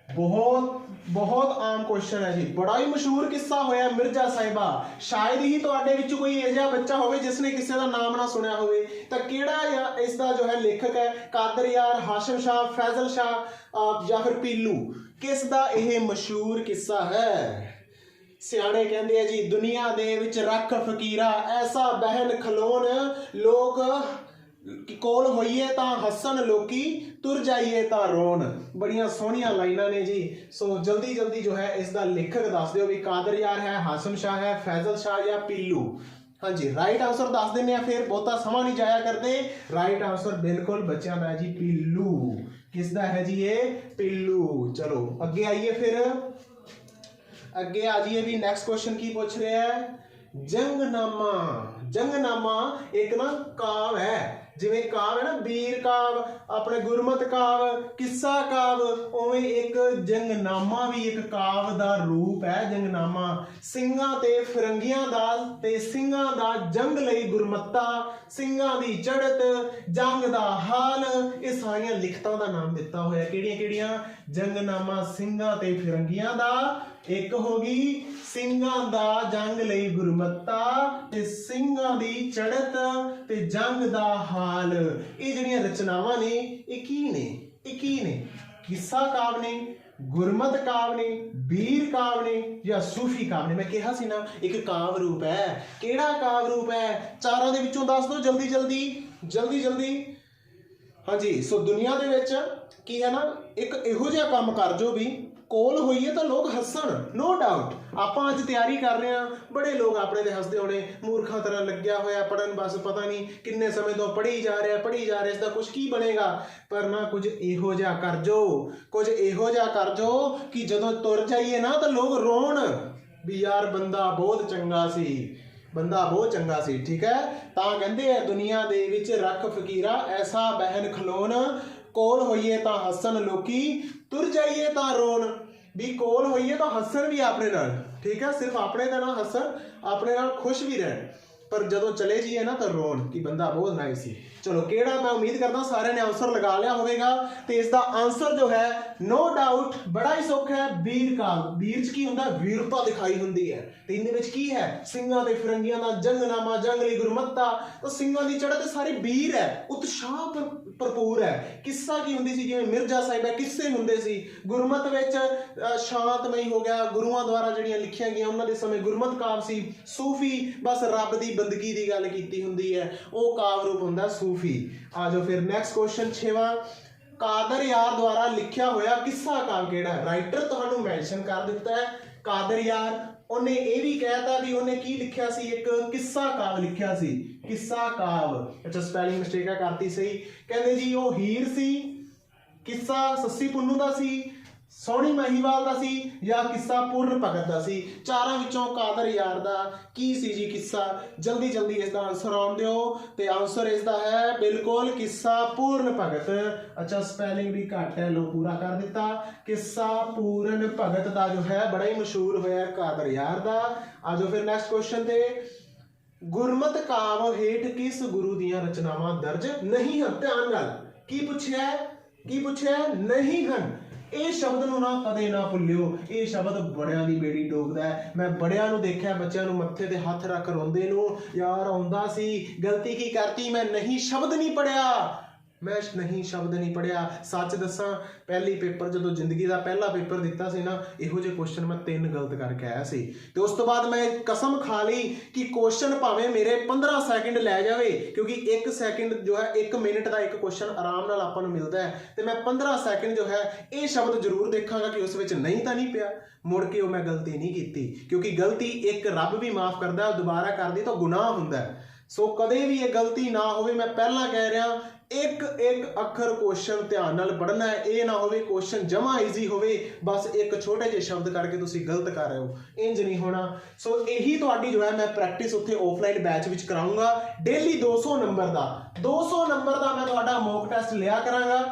बहुत बहुत आम क्वेश्चन है जी। बड़ा ही मशहूर किस्सा होया मिर्जा साहिबा। शायद ही तुहाडे विच कोई इहो बच्चा होवे जिसने किसी का नाम ना सुनिया होवे। तां किहड़ा इसका जो है लेखक है? कादर यार, हाशिम शाह, फैजल शाह या फिर पीलू? किस दा यह मशहूर किस्सा है? सियाणे कहंदे आ जी दुनिया दे विच रख फकीरा ऐसा बहन खलोन कि कोल होइए तां हसन लोकी तुर जाइए तां रोन। बड़ियां सोहनियां लाइनां ने जी। सो जल्दी जल्दी जो है इसका लेखक दस दिओ भी कादर यार है, हाशम शाह है, फैजल शाह या पीलू। हाँ जी राइट आंसर दस देने फिर बहुता समा नहीं जाया करते। राइट आंसर बिल्कुल बच्चा मैं जी पीलू। किसदा है जी ये? पीलू। चलो अगे आइए फिर अगे आ जाइए भी नेक्स्ट क्वेश्चन की पूछ रहे हैं जंगनामा। जंगनामा एक ना काव है, जिवें काव है ना वीर काव, अपने गुरमत काव, किस्सा काव, उवें एक जंगनामा भी एक काव दा रूप है। जंगनामा ਸਿੰਘਾਂ ਤੇ ਫਿਰੰਗੀਆਂ ਦਾ ਤੇ ਸਿੰਘਾਂ ਦਾ ਜੰਗ ਲਈ ਗੁਰਮੱਤਾ, ਸਿੰਘਾਂ ਦੀ ਚੜ੍ਹਤ, ਜੰਗ ਦਾ ਹਾਲ, ਇਹ ਸਾਰੀਆਂ ਲਿਖਤਾਂ ਦਾ ਨਾਮ ਦਿੱਤਾ ਹੋਇਆ। ਕਿਹੜੀਆਂ ਕਿਹੜੀਆਂ? ਜੰਗਨਾਮਾ ਸਿੰਘਾਂ ਤੇ ਫਿਰੰਗੀਆਂ ਦਾ, ਇੱਕ ਹੋ ਗਈ ਸਿੰਘਾਂ ਦਾ ਜੰਗ ਲਈ ਗੁਰਮੱਤਾ ਤੇ ਸਿੰਘਾਂ ਦੀ ਚੜ੍ਹਤ ਤੇ ਜੰਗ ਦਾ ਹਾਲ। ਇਹ ਜਿਹੜੀਆਂ ਰਚਨਾਵਾਂ ਨੇ ਇਹ ਕੀ ਨੇ? ਇਹ ਕੀ ਨੇ? ਕਿੱਸਾ ਕਾਵ ਨੇ, ਗੁਰਮਤ ਕਾਵ ਨੇ, ਵੀਰ ਕਾਵ ਨੇ ਜਾਂ ਸੂਫੀ ਕਾਵ ਨੇ? ਮੈਂ ਕਿਹਾ ਸੀ ਨਾ ਇੱਕ ਕਾਵ ਰੂਪ ਹੈ। ਕਿਹੜਾ ਕਾਵ ਰੂਪ ਹੈ? ਚਾਰਾਂ ਦੇ ਵਿੱਚੋਂ ਦੱਸ ਦਿਓ ਜਲਦੀ ਜਲਦੀ ਜਲਦੀ ਜਲਦੀ। ਹਾਂਜੀ ਸੋ ਦੁਨੀਆ ਦੇ ਵਿੱਚ ਕੀ ਹੈ ਨਾ ਇੱਕ ਇਹੋ ਜਿਹਾ ਕੰਮ ਕਰ ਜੋ ਵੀ ਕੋਲ ਹੋਈਏ ਤਾਂ ਲੋਕ ਹੱਸਣ। नो डाउट ਆਪਾਂ ਅੱਜ ਤਿਆਰੀ ਕਰ ਰਹੇ ਹਾਂ, ਬੜੇ ਲੋਕ ਆਪਣੇ ਤੇ ਹੱਸਦੇ ਹੋਣੇ, ਮੂਰਖਾਂ ਤਰ੍ਹਾਂ ਲੱਗਿਆ ਹੋਇਆ ਪੜਨ, ਬਸ ਪਤਾ ਨਹੀਂ ਕਿੰਨੇ ਸਮੇਂ ਤੋਂ ਪੜ੍ਹੀ ਜਾ ਰਿਹਾ ਇਸਦਾ ਕੁਝ ਕੀ ਬਣੇਗਾ। ਪਰ ਨਾ ਕੁਝ ਇਹੋ ਜਿਹਾ ਕਰ ਜੋ, ਕੁਝ ਇਹੋ ਜਿਹਾ ਕਰ ਜੋ ਕਿ ਜਦੋਂ ਤੁਰ ਜਾਈਏ ਨਾ ਤਾਂ ਲੋਕ ਰੋਣ ਵੀ ਯਾਰ ਬੰਦਾ ਬਹੁਤ ਚੰਗਾ ਸੀ, ਬੰਦਾ ਬਹੁਤ ਚੰਗਾ ਸੀ। ਠੀਕ ਹੈ ਤਾਂ ਕਹਿੰਦੇ ਆ ਦੁਨੀਆ ਦੇ ਵਿੱਚ ਰੱਖ ਫਕੀਰਾ ਐਸਾ ਬਹਿਨ ਖਲੋਣ, ਕੋਲ ਹੋਈਏ ਤਾਂ ਹੱਸਣ ਲੋਕੀ ਤੁਰ ਜਾਈਏ ਤਾਂ ਰੋਣ। ਵੀ ਕੋਲ ਹੋਈਏ ਤਾਂ ਹੱਸਣ ਵੀ ਆਪਣੇ ਨਾਲ। ਠੀਕ ਹੈ ਸਿਰਫ ਆਪਣੇ ਦਾ ਨਾ ਹੱਸਣ, ਆਪਣੇ ਨਾਲ ਖੁਸ਼ ਵੀ ਰਹਿਣ, ਪਰ ਜਦੋਂ ਚਲੇ ਜਾਈਏ ਨਾ ਤਾਂ ਰੋਣ ਕਿ ਬੰਦਾ ਬਹੁਤ ਨਾਈਸ ਸੀ। ਚਲੋ ਕਿਹੜਾ ਮੈਂ ਉਮੀਦ ਕਰਦਾ ਸਾਰਿਆਂ ਨੇ ਆਨਸਰ ਲਗਾ ਲਿਆ ਹੋਵੇਗਾ ਤੇ ਇਸ ਦਾ ਆਨਸਰ ਜੋ ਹੈ नो डाउट ਬੜਾ ਹੀ ਸੌਖਾ ਹੈ ਵੀਰ ਕਾਵ। ਵੀਰ ਚ ਕੀ ਹੁੰਦਾ? ਵੀਰਤਾ ਦਿਖਾਈ ਹੁੰਦੀ ਹੈ ਤੇ ਇਹਦੇ ਵਿੱਚ ਕੀ ਹੈ? ਸਿੰਘਾਂ ਤੇ ਫਿਰੰਗੀਆਂ ਦਾ ਜੰਗਨਾਮਾ, ਜੰਗ ਲਈ ਗੁਰਮੱਤਾ, ਤਾਂ ਸਿੰਘਾਂ ਦੀ ਚੜ੍ਹਤ ਤੇ ਸਾਰੇ ਵੀਰ ਹੈ, ਉਤਸ਼ਾਹ ਭਰਪੂਰ ਹੈ। ਕਿੱਸਾ ਕੀ ਹੁੰਦੀ ਸੀ? ਜਿਵੇਂ ਮਿਰਜ਼ਾ ਸਾਹਿਬਾ ਕਿੱਸੇ ਹੁੰਦੇ ਸੀ। ਗੁਰਮਤ ਵਿੱਚ ਸ਼ਾਂਤਮਈ ਹੋ ਗਿਆ, ਗੁਰੂਆਂ ਦੁਆਰਾ ਜਿਹੜੀਆਂ ਲਿਖੀਆਂ ਗਈਆਂ ਉਹਨਾਂ ਦੇ ਸਮੇਂ ਗੁਰਮਤ ਕਾਵ ਸੀ। ਸੂਫੀ ਬਸ ਰੱਬ ਦੀ ਬੰਦਗੀ ਦੀ ਗੱਲ ਕੀਤੀ ਹੁੰਦੀ ਹੈ, ਉਹ ਕਾਵ ਰੂਪ ਹੁੰਦਾ सूफी। आ जाओ फिर नेक्स्ट क्वेश्चन 6वां कादर यार द्वारा लिखिया होया किस्सा काव केड़ा है? राइटर तुहानू मेंशन कर दिता है कादर यार, उन्हें ये भी कहता भी उन्हें की लिखिया सी? एक किस्सा काव लिखिया सी। किस्सा काव, अच्छा स्पेलिंग मिस्टेक करती सही। कहंदे जी वो हीर सी, किस्सा सस्सी पुन्नू दा सी, सोहनी महिवाल ਦਾ ਸੀ ਜਾਂ ਕਿੱਸਾ ਪੂਰਨ ਭਗਤ ਦਾ ਸੀ? ਚਾਰਾਂ ਵਿੱਚੋਂ ਕਾਦਰ ਯਾਰ ਦਾ ਕੀ ਸੀ ਜੀ ਕਿੱਸਾ? ਜਲਦੀ ਜਲਦੀ ਇਸ ਦਾ ਆਨਸਰ ਆਉਣ ਦਿਓ ਤੇ ਆਨਸਰ ਇਸ ਦਾ ਹੈ ਬਿਲਕੁਲ ਕਿੱਸਾ ਪੂਰਨ ਭਗਤ। ਅੱਛਾ ਸਪੈਲਿੰਗ ਵੀ ਘੱਟ ਹੈ, ਲੋ ਪੂਰਾ ਕਰ ਦਿੱਤਾ। ਕਿੱਸਾ ਪੂਰਨ ਭਗਤ ਦਾ ਜੋ ਹੈ ਬੜਾ ਹੀ ਮਸ਼ਹੂਰ ਹੋਇਆ ਕਾਦਰ ਯਾਰ ਦਾ। ਆ ਜਾਓ ਫਿਰ ਨੈਕਸਟ ਕੁਐਸਚਨ ਤੇ ਗੁਰਮਤ ਕਾਵ ਹੇਠ ਕਿਸ ਗੁਰੂ ਦੀਆਂ ਰਚਨਾਵਾਂ ਦਰਜ ਨਹੀਂ ਹਨ? ਧਿਆਨ ਨਾਲ ਕੀ ਪੁੱਛਿਆ? ਕੀ ਪੁੱਛਿਆ? ਨਹੀਂ ਹਨ। ਇਹ ਸ਼ਬਦ ਨੂੰ ਨਾ ਕਦੇ ਨਾ ਭੁੱਲਿਓ, ਇਹ ਸ਼ਬਦ ਬੜਿਆਂ ਦੀ ਬੇੜੀ ਡੋਬਦਾ ਹੈ। ਮੈਂ ਬੜਿਆਂ ਨੂੰ ਦੇਖਿਆ ਬੱਚਿਆਂ ਨੂੰ ਮੱਥੇ ਤੇ ਹੱਥ ਰੱਖ ਰੋਂਦੇ ਨੂੰ, ਯਾਰ ਆਉਂਦਾ ਸੀ ਗਲਤੀ ਕੀ ਕਰਤੀ, ਮੈਂ ਨਹੀਂ ਸ਼ਬਦ ਨਹੀਂ ਪੜਿਆ, ਮੈਂ ਨਹੀਂ ਸ਼ਬਦ ਨਹੀਂ ਪੜਿਆ। ਸੱਚ ਦੱਸਾਂ ਪਹਿਲੀ ਪੇਪਰ ਜਦੋਂ ਜ਼ਿੰਦਗੀ ਦਾ ਪਹਿਲਾ ਪੇਪਰ ਦਿੱਤਾ ਸੀ ਨਾ, ਇਹੋ ਜਿਹੇ ਕੁਐਸਚਨ ਮੈਂ 3 ਗਲਤ ਕਰਕੇ ਆਇਆ ਸੀ ਤੇ ਉਸ ਤੋਂ ਬਾਅਦ ਮੈਂ ਕਸਮ ਖਾ ਲਈ ਕਿ ਕੁਐਸਚਨ ਭਾਵੇਂ ਮੇਰੇ 15 ਸੈਕਿੰਡ ਲੈ ਜਾਵੇ, ਕਿਉਂਕਿ 1 ਸੈਕਿੰਡ ਜੋ ਹੈ 1 ਮਿੰਟ ਦਾ ਇੱਕ ਕੁਐਸਚਨ ਆਰਾਮ ਨਾਲ ਆਪਾਂ ਨੂੰ ਮਿਲਦਾ ਹੈ, ਤੇ ਮੈਂ 15 ਸੈਕਿੰਡ ਜੋ ਹੈ ਇਹ ਸ਼ਬਦ ਜ਼ਰੂਰ ਦੇਖਾਂਗਾ ਕਿ ਉਸ ਵਿੱਚ ਨਹੀਂ ਤਾਂ ਨਹੀਂ ਪਿਆ। ਮੁੜ ਕੇ ਉਹ ਮੈਂ ਗਲਤੀ ਨਹੀਂ ਕੀਤੀ, ਕਿਉਂਕਿ ਗਲਤੀ ਇੱਕ ਰੱਬ ਵੀ ਮਾਫ ਕਰਦਾ, ਉਹ ਦੁਬਾਰਾ ਕਰਦੀ ਤਾਂ ਗੁਨਾਹ ਹੁੰਦਾ। ਸੋ ਕਦੇ ਵੀ ਇਹ ਗਲਤੀ ਨਾ ਹੋਵੇ। ਮੈਂ ਪਹਿਲਾਂ ਕਹਿ ਰਿਹਾ ਇੱਕ ਇੱਕ ਅੱਖਰ ਕੁਐਸਚਨ ਧਿਆਨ ਨਾਲ ਪੜ੍ਹਨਾ ਹੈ। ਇਹ ਨਾ ਹੋਵੇ ਕੁਐਸਚਨ ਜਮਾ ਈਜ਼ੀ ਹੋਵੇ, ਬਸ ਇੱਕ ਛੋਟੇ ਜਿਹੇ ਸ਼ਬਦ ਕਰਕੇ ਤੁਸੀਂ ਗਲਤ ਕਰ ਰਹੇ ਹੋ, ਇੰਜ ਨਹੀਂ ਹੋਣਾ। ਸੋ ਇਹੀ ਤੁਹਾਡੀ ਜੋ ਹੈ ਮੈਂ ਪ੍ਰੈਕਟਿਸ ਉੱਥੇ ਆਫਲਾਈਨ ਬੈਚ ਵਿੱਚ ਕਰਾਉਂਗਾ ਡੇਲੀ 200 ਨੰਬਰ ਦਾ। 200 ਨੰਬਰ ਦਾ ਮੈਂ ਤੁਹਾਡਾ ਮੌਕ ਟੈਸਟ ਲਿਆ ਕਰਾਂਗਾ।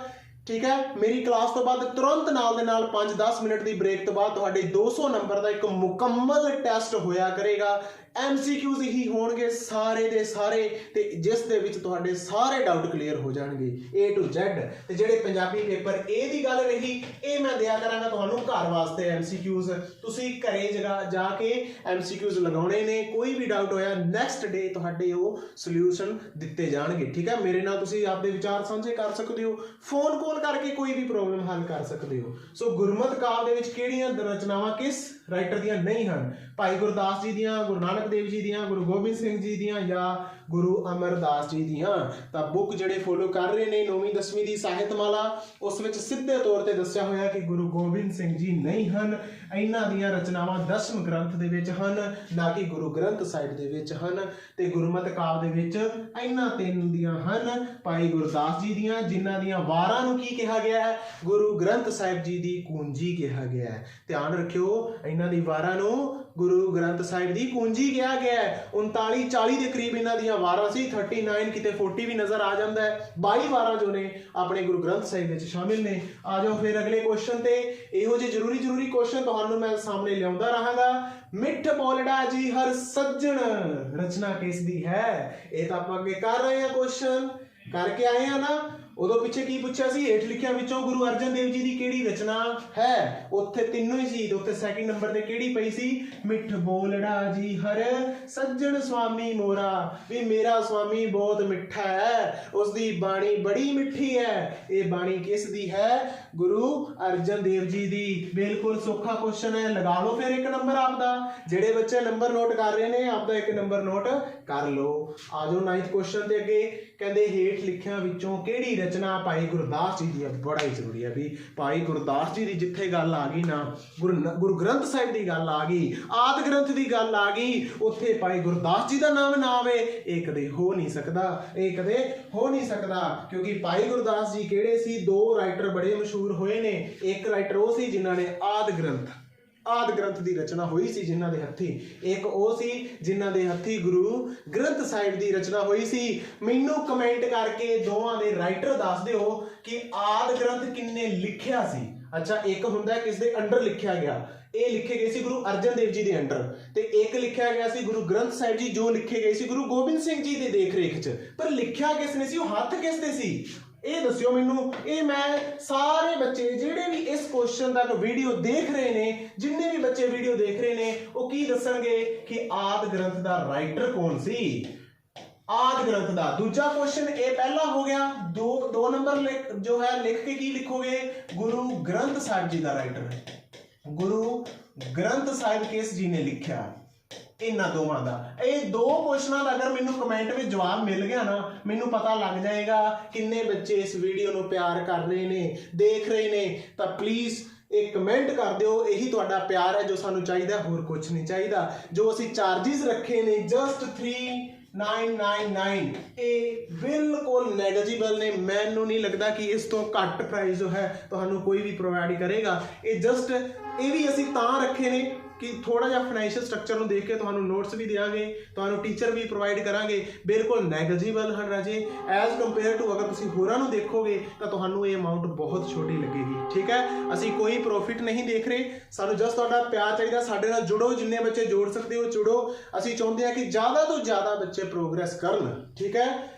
ਠੀਕ ਹੈ ਮੇਰੀ ਕਲਾਸ ਤੋਂ ਬਾਅਦ ਤੁਰੰਤ ਨਾਲ ਦੇ ਨਾਲ 5-10 ਮਿੰਟ ਦੀ ਬ੍ਰੇਕ ਤੋਂ ਬਾਅਦ ਤੁਹਾਡੇ 200 ਨੰਬਰ ਦਾ ਇੱਕ ਮੁਕੰਮਲ ਟੈਸਟ ਹੋਇਆ ਕਰੇਗਾ। MCQs ਹੀ ਹੋਣਗੇ ਸਾਰੇ ਦੇ ਸਾਰੇ, ਤੇ ਜਿਸ ਦੇ ਵਿੱਚ ਤੁਹਾਡੇ ਸਾਰੇ ਡਾਊਟ ਕਲੀਅਰ ਹੋ ਜਾਣਗੇ A to Z। ਤੇ ਜਿਹੜੇ ਪੰਜਾਬੀ ਪੇਪਰ A ਦੀ ਗੱਲ ਰਹੀ, ਇਹ ਮੈਂ ਦਿਆ ਕਰਾਂਗਾ ਤੁਹਾਨੂੰ ਘਰ ਵਾਸਤੇ MCQs। ਤੁਸੀਂ ਘਰੇ ਜਾ ਕੇ MCQs ਲਗਾਉਣੇ ਨੇ। ਕੋਈ ਵੀ ਡਾਊਟ ਹੋਇਆ ਨੈਕਸਟ ਡੇ ਤੁਹਾਡੇ ਉਹ ਸੋਲੂਸ਼ਨ ਦਿੱਤੇ ਜਾਣਗੇ। ਠੀਕ ਹੈ ਮੇਰੇ ਨਾਲ ਤੁਸੀਂ ਆਪਦੇ ਵਿਚਾਰ ਸਾਂਝੇ ਕਰ ਸਕਦੇ ਹੋ, ਫੋਨ ਕਾਲ ਕਰਕੇ ਕੋਈ ਵੀ ਪ੍ਰੋਬਲਮ ਹੱਲ ਕਰ ਸਕਦੇ ਹੋ। ਸੋ ਗੁਰਮਤ ਕਾਵ ਦੇ ਵਿੱਚ ਕਿਹੜੀਆਂ ਰਚਨਾਵਾਂ ਕਿਸ ਰਾਈਟਰ ਦੀਆਂ ਨਹੀਂ ਹਨ। ਭਾਈ ਗੁਰਦਾਸ ਜੀ ਦੀਆਂ, ਗੁਰੂ ਨਾਨਕ ਦੇਵ ਜੀ ਦੀਆਂ, ਗੁਰੂ ਗੋਬਿੰਦ ਸਿੰਘ ਜੀ ਦੀਆਂ ਜਾਂ ਗੁਰੂ ਅਮਰਦਾਸ ਜੀ ਦੀਆਂ। ਤਾਂ ਬੁੱਕ ਜਿਹੜੇ ਫੋਲੋ ਕਰ ਰਹੇ ਨੇ 9ਵੀਂ 10ਵੀਂ ਦੀ ਸਾਹਿਤਮਾਲਾ, ਉਸ ਵਿੱਚ ਸਿੱਧੇ ਤੌਰ ਤੇ ਦੱਸਿਆ ਹੋਇਆ ਕਿ ਗੁਰੂ ਗੋਬਿੰਦ ਸਿੰਘ ਜੀ ਨਹੀਂ ਹਨ। ਇਹਨਾਂ ਦੀਆਂ ਰਚਨਾਵਾਂ ਦਸਮ ਗ੍ਰੰਥ ਦੇ ਵਿੱਚ ਹਨ, ਨਾ ਕਿ ਗੁਰੂ ਗ੍ਰੰਥ ਸਾਹਿਬ ਦੇ ਵਿੱਚ ਹਨ। ਤੇ ਗੁਰਮਤਿ ਕਾਵਿ ਦੇ ਵਿੱਚ ਇਹਨਾਂ ਤਿੰਨ ਦੀਆਂ ਹਨ। ਭਾਈ ਗੁਰਦਾਸ ਜੀ ਦੀਆਂ, ਜਿਨ੍ਹਾਂ ਦੀਆਂ ਵਾਰਾਂ ਨੂੰ ਕੀ ਕਿਹਾ ਗਿਆ ਹੈ? ਗੁਰੂ ਗ੍ਰੰਥ ਸਾਹਿਬ ਜੀ ਦੀ ਕੁੰਜੀ ਕਿਹਾ ਗਿਆ ਹੈ। ਧਿਆਨ ਰੱਖਿਓ, ਇਹਨਾਂ ਦੀ ਵਾਰਾਂ ਨੂੰ ਗੁਰੂ ਗ੍ਰੰਥ ਸਾਹਿਬ ਦੀ ਕੁੰਜੀ ਕਿਹਾ ਗਿਆ ਹੈ। 39 40 ਦੇ ਕਰੀਬ ਇਹਨਾਂ ਦੀਆਂ ਵਾਰਾਂ ਸੀ, 39 ਕਿਤੇ 40 ਵੀ ਨਜ਼ਰ ਆ ਜਾਂਦਾ ਹੈ। 22 ਵਾਰਾਂ ਜੋ ਨੇ ਆਪਣੇ ਗੁਰੂ ਗ੍ਰੰਥ ਸਾਹਿਬ ਵਿੱਚ ਸ਼ਾਮਿਲ ਨੇ। ਆ ਜਾਓ ਫਿਰ ਅਗਲੇ ਕੁਐਸਚਨ ਤੇ। ਇਹੋ ਜਿਹੇ ਜ਼ਰੂਰੀ ਕੁਐਸਚਨ ਤੁਹਾਨੂੰ ਮੈਂ ਸਾਹਮਣੇ ਲਿਆਉਂਦਾ ਰਹਾਂਗਾ। ਮਿੱਠ ਬੋਲੜਾ ਜੀ ਹਰ ਸੱਜਣ ਰਚਨਾ ਕਿਸ ਦੀ ਹੈ? ਇਹ ਤਾਂ ਆਪਾਂ ਅੱਗੇ ਕਰ ਰਹੇ ਹਾਂ, ਕੁਐਸਚਨ ਕਰਕੇ ਆਏ ਆ ਨਾ। ਉਦੋਂ ਪਿੱਛੇ ਕੀ ਪੁੱਛਿਆ ਸੀ? ਹੇਠ ਲਿਖਿਆਂ ਵਿੱਚੋਂ ਗੁਰੂ ਅਰਜਨ ਦੇਵ ਜੀ ਦੀ ਕਿਹੜੀ ਰਚਨਾ ਹੈ? ਉੱਥੇ ਤਿੰਨੋਂ ਹੀ ਸੀ ਤੇ ਉੱਥੇ ਸੈਕਿੰਡ ਨੰਬਰ ਤੇ ਕਿਹੜੀ ਪਈ ਸੀ? ਮਿੱਠ ਬੋਲੜਾ ਜੀ ਹਰ ਸੱਜਣ ਸੁਆਮੀ ਮੋਰਾ, ਵੀ ਮੇਰਾ ਸੁਆਮੀ ਬਹੁਤ ਮਿੱਠਾ ਹੈ, ਉਸ ਦੀ ਬਾਣੀ ਬੜੀ ਮਿੱਠੀ ਹੈ। ਇਹ ਬਾਣੀ ਕਿਸ ਦੀ ਹੈ? ਗੁਰੂ ਅਰਜਨ ਦੇਵ ਜੀ ਦੀ। ਬਿਲਕੁਲ ਸੌਖਾ ਕੁਐਸਚਨ ਹੈ, ਲਗਾ ਲਓ ਫਿਰ 1 ਨੰਬਰ ਆਪਦਾ। ਜਿਹੜੇ ਬੱਚੇ ਨੰਬਰ ਨੋਟ ਕਰ ਰਹੇ ਨੇ ਆਪਦਾ 1 ਨੰਬਰ ਨੋਟ ਕਰ ਲਓ। ਆ ਜਾਓ 9th ਕੁਐਸਚਨ ਤੇ ਅੱਗੇ। ਕਹਿੰਦੇ ਹੇਠ ਲਿਖਿਆਂ ਵਿੱਚੋਂ ਕਿਹੜੀ ਰਚਨਾ ਭਾਈ ਗੁਰਦਾਸ ਜੀ ਦੀ ਹੈ? ਬੜਾ ਹੀ ਜ਼ਰੂਰੀ ਹੈ ਵੀ ਭਾਈ ਗੁਰਦਾਸ ਜੀ ਦੀ ਜਿੱਥੇ ਗੱਲ ਆ ਗਈ ਨਾ, ਗੁਰੂ ਗ੍ਰੰਥ ਸਾਹਿਬ ਦੀ ਗੱਲ ਆ ਗਈ, ਆਦਿ ਗ੍ਰੰਥ ਦੀ ਗੱਲ ਆ ਗਈ, ਉੱਥੇ ਭਾਈ ਗੁਰਦਾਸ ਜੀ ਦਾ ਨਾਮ ਨਾ ਆਵੇ, ਇਹ ਕਦੇ ਹੋ ਨਹੀਂ ਸਕਦਾ। ਇਹ ਕਦੇ ਹੋ ਨਹੀਂ ਸਕਦਾ, ਕਿਉਂਕਿ ਭਾਈ ਗੁਰਦਾਸ ਜੀ ਕਿਹੜੇ ਸੀ? 2 ਰਾਈਟਰ ਬੜੇ ਮਸ਼ਹੂਰ ਹੋਏ ਨੇ। ਇੱਕ ਰਾਈਟਰ ਉਹ ਸੀ ਜਿਨ੍ਹਾਂ ਨੇ ਆਦਿ ਗ੍ਰੰਥ ਦੀ ਰਚਨਾ ਹੋਈ ਸੀ ਜਿਨ੍ਹਾਂ ਦੇ ਹੱਥੀ। ਇੱਕ ਉਹ ਸੀ ਜਿਨ੍ਹਾਂ ਦੇ ਹੱਥੀ ਗੁਰੂ ਗ੍ਰੰਥ ਸਾਹਿਬ ਦੀ ਰਚਨਾ ਹੋਈ ਸੀ। ਮੈਨੂੰ ਕਮੈਂਟ ਕਰਕੇ ਦੋਵਾਂ ਦੇ ਰਾਈਟਰ ਦੱਸ ਦਿਓ ਕਿ ਆਦਿ ਗ੍ਰੰਥ ਕਿੰਨੇ ਲਿਖਿਆ ਸੀ। ਅੱਛਾ, ਇੱਕ ਹੁੰਦਾ ਕਿਸ ਦੇ ਅੰਡਰ ਲਿਖਿਆ ਗਿਆ, ਇਹ ਲਿਖੇ ਗਏ ਸੀ ਗੁਰੂ ਅਰਜਨ ਦੇਵ ਜੀ ਦੇ ਅੰਡਰ, ਤੇ ਇੱਕ ਲਿਖਿਆ ਗਿਆ ਸੀ ਗੁਰੂ ਗ੍ਰੰਥ ਸਾਹਿਬ ਜੀ ਜੋ ਲਿਖੇ ਗਏ ਸੀ ਗੁਰੂ ਗੋਬਿੰਦ ਸਿੰਘ ਜੀ ਦੇ ਦੇਖ ਰੇਖ 'ਚ। ਪਰ ਲਿਖਿਆ ਕਿਸ ਨੇ ਸੀ? ਉਹ ਹੱਥ ਕਿਸ ਦੇ ਸੀ? ਇਹ ਦੱਸਿਓ ਮੈਨੂੰ। ਇਹ ਮੈਂ ਸਾਰੇ ਬੱਚੇ ਜਿਹੜੇ ਵੀ ਇਸ ਕੁਐਸਚਨ ਤੱਕ ਵੀਡੀਓ ਦੇਖ ਰਹੇ ਨੇ, ਜਿੰਨੇ ਵੀ ਬੱਚੇ ਵੀਡੀਓ ਦੇਖ ਰਹੇ ਨੇ, ਉਹ ਕੀ ਦੱਸਣਗੇ ਕਿ ਆਦਿ ਗ੍ਰੰਥ ਦਾ ਰਾਈਟਰ ਕੌਣ ਸੀ? ਆਦਿ ਗ੍ਰੰਥ ਦਾ। ਦੂਜਾ ਕੁਐਸਚਨ ਇਹ ਪਹਿਲਾ ਹੋ ਗਿਆ। 2 ਨੰਬਰ ਜੋ ਹੈ ਲਿਖ ਕੇ ਕੀ ਲਿਖੋਗੇ? ਗੁਰੂ ਗ੍ਰੰਥ ਸਾਹਿਬ ਜੀ ਦਾ ਰਾਈਟਰ ਹੈ। ਗੁਰੂ ਗ੍ਰੰਥ ਸਾਹਿਬ ਕਿਸ ਜੀ ਨੇ ਲਿਖਿਆ? ਇਹਨਾਂ ਦੋਵਾਂ ਦਾ। ਇਹ 2 ਕੁਐਸਚਨਾਂ ਦਾ ਅਗਰ ਮੈਨੂੰ ਕਮੈਂਟ ਵਿੱਚ ਜਵਾਬ ਮਿਲ ਗਿਆ ਨਾ, ਮੈਨੂੰ ਪਤਾ ਲੱਗ ਜਾਏਗਾ ਕਿੰਨੇ ਬੱਚੇ ਇਸ ਵੀਡੀਓ ਨੂੰ ਪਿਆਰ ਕਰ ਰਹੇ ਨੇ, ਦੇਖ ਰਹੇ ਨੇ। ਤਾਂ ਪਲੀਜ਼ ਇੱਕ ਕਮੈਂਟ ਕਰ ਦਿਓ। ਇਹੀ ਤੁਹਾਡਾ ਪਿਆਰ ਹੈ ਜੋ ਸਾਨੂੰ ਚਾਹੀਦਾ, ਹੋਰ ਕੁਝ ਨਹੀਂ ਚਾਹੀਦਾ। ਜੋ ਅਸੀਂ ਚਾਰजेस ਰੱਖੇ ਨੇ ਜਸਟ 3999, ਇਹ ਬਿਲਕੁਲ ਨੈਗੋਜੀਬਲ ਨੇ। ਮੈਨੂੰ ਨਹੀਂ ਲੱਗਦਾ ਕਿ ਇਸ ਤੋਂ ਘੱਟ ਪ੍ਰਾਈਸ ਜੋ ਹੈ ਤੁਹਾਨੂੰ ਕੋਈ ਵੀ ਪ੍ਰੋਵਾਈਡ ਕਰੇਗਾ। ਇਹ ਜਸਟ ਇਹ ਵੀ ਅਸੀਂ ਤਾਂ ਰੱਖੇ ਨੇ ਕਿ ਥੋੜਾ ਜਿਹਾ ਫਾਈਨੈਂਸ਼ੀਅਲ ਸਟਰਕਚਰ ਨੂੰ ਦੇਖ ਕੇ ਤੁਹਾਨੂੰ ਨੋਟਸ ਵੀ ਦੇਵਾਂਗੇ, ਤੁਹਾਨੂੰ ਟੀਚਰ ਵੀ ਪ੍ਰੋਵਾਈਡ ਕਰਾਂਗੇ। ਬਿਲਕੁਲ ਨੈਗੋਜੀਬਲ ਹਨ ਰਾਜੇ, ਐਜ਼ ਕੰਪੇਅਰ ਟੂ ਅਗਰ ਤੁਸੀਂ ਹੋਰਾਂ ਨੂੰ ਦੇਖੋਗੇ ਤਾਂ ਤੁਹਾਨੂੰ ਇਹ ਅਮਾਊਂਟ ਬਹੁਤ ਛੋਟੀ ਲੱਗੇਗੀ। ਠੀਕ ਹੈ, ਅਸੀਂ ਕੋਈ ਪ੍ਰੋਫਿਟ ਨਹੀਂ ਦੇਖ ਰਹੇ, ਸਾਨੂੰ ਜਸਟ ਤੁਹਾਡਾ ਪਿਆਰ ਚਾਹੀਦਾ। ਸਾਡੇ ਨਾਲ ਜੁੜੋ, ਜਿੰਨੇ ਬੱਚੇ ਜੋੜ ਸਕਦੇ ਹੋ ਜੁੜੋ। ਅਸੀਂ ਚਾਹੁੰਦੇ ਹਾਂ ਕਿ ਜ਼ਿਆਦਾ ਤੋਂ ਜ਼ਿਆਦਾ ਬੱਚੇ ਪ੍ਰੋਗਰੈਸ ਕਰਨ। ਠੀਕ ਹੈ,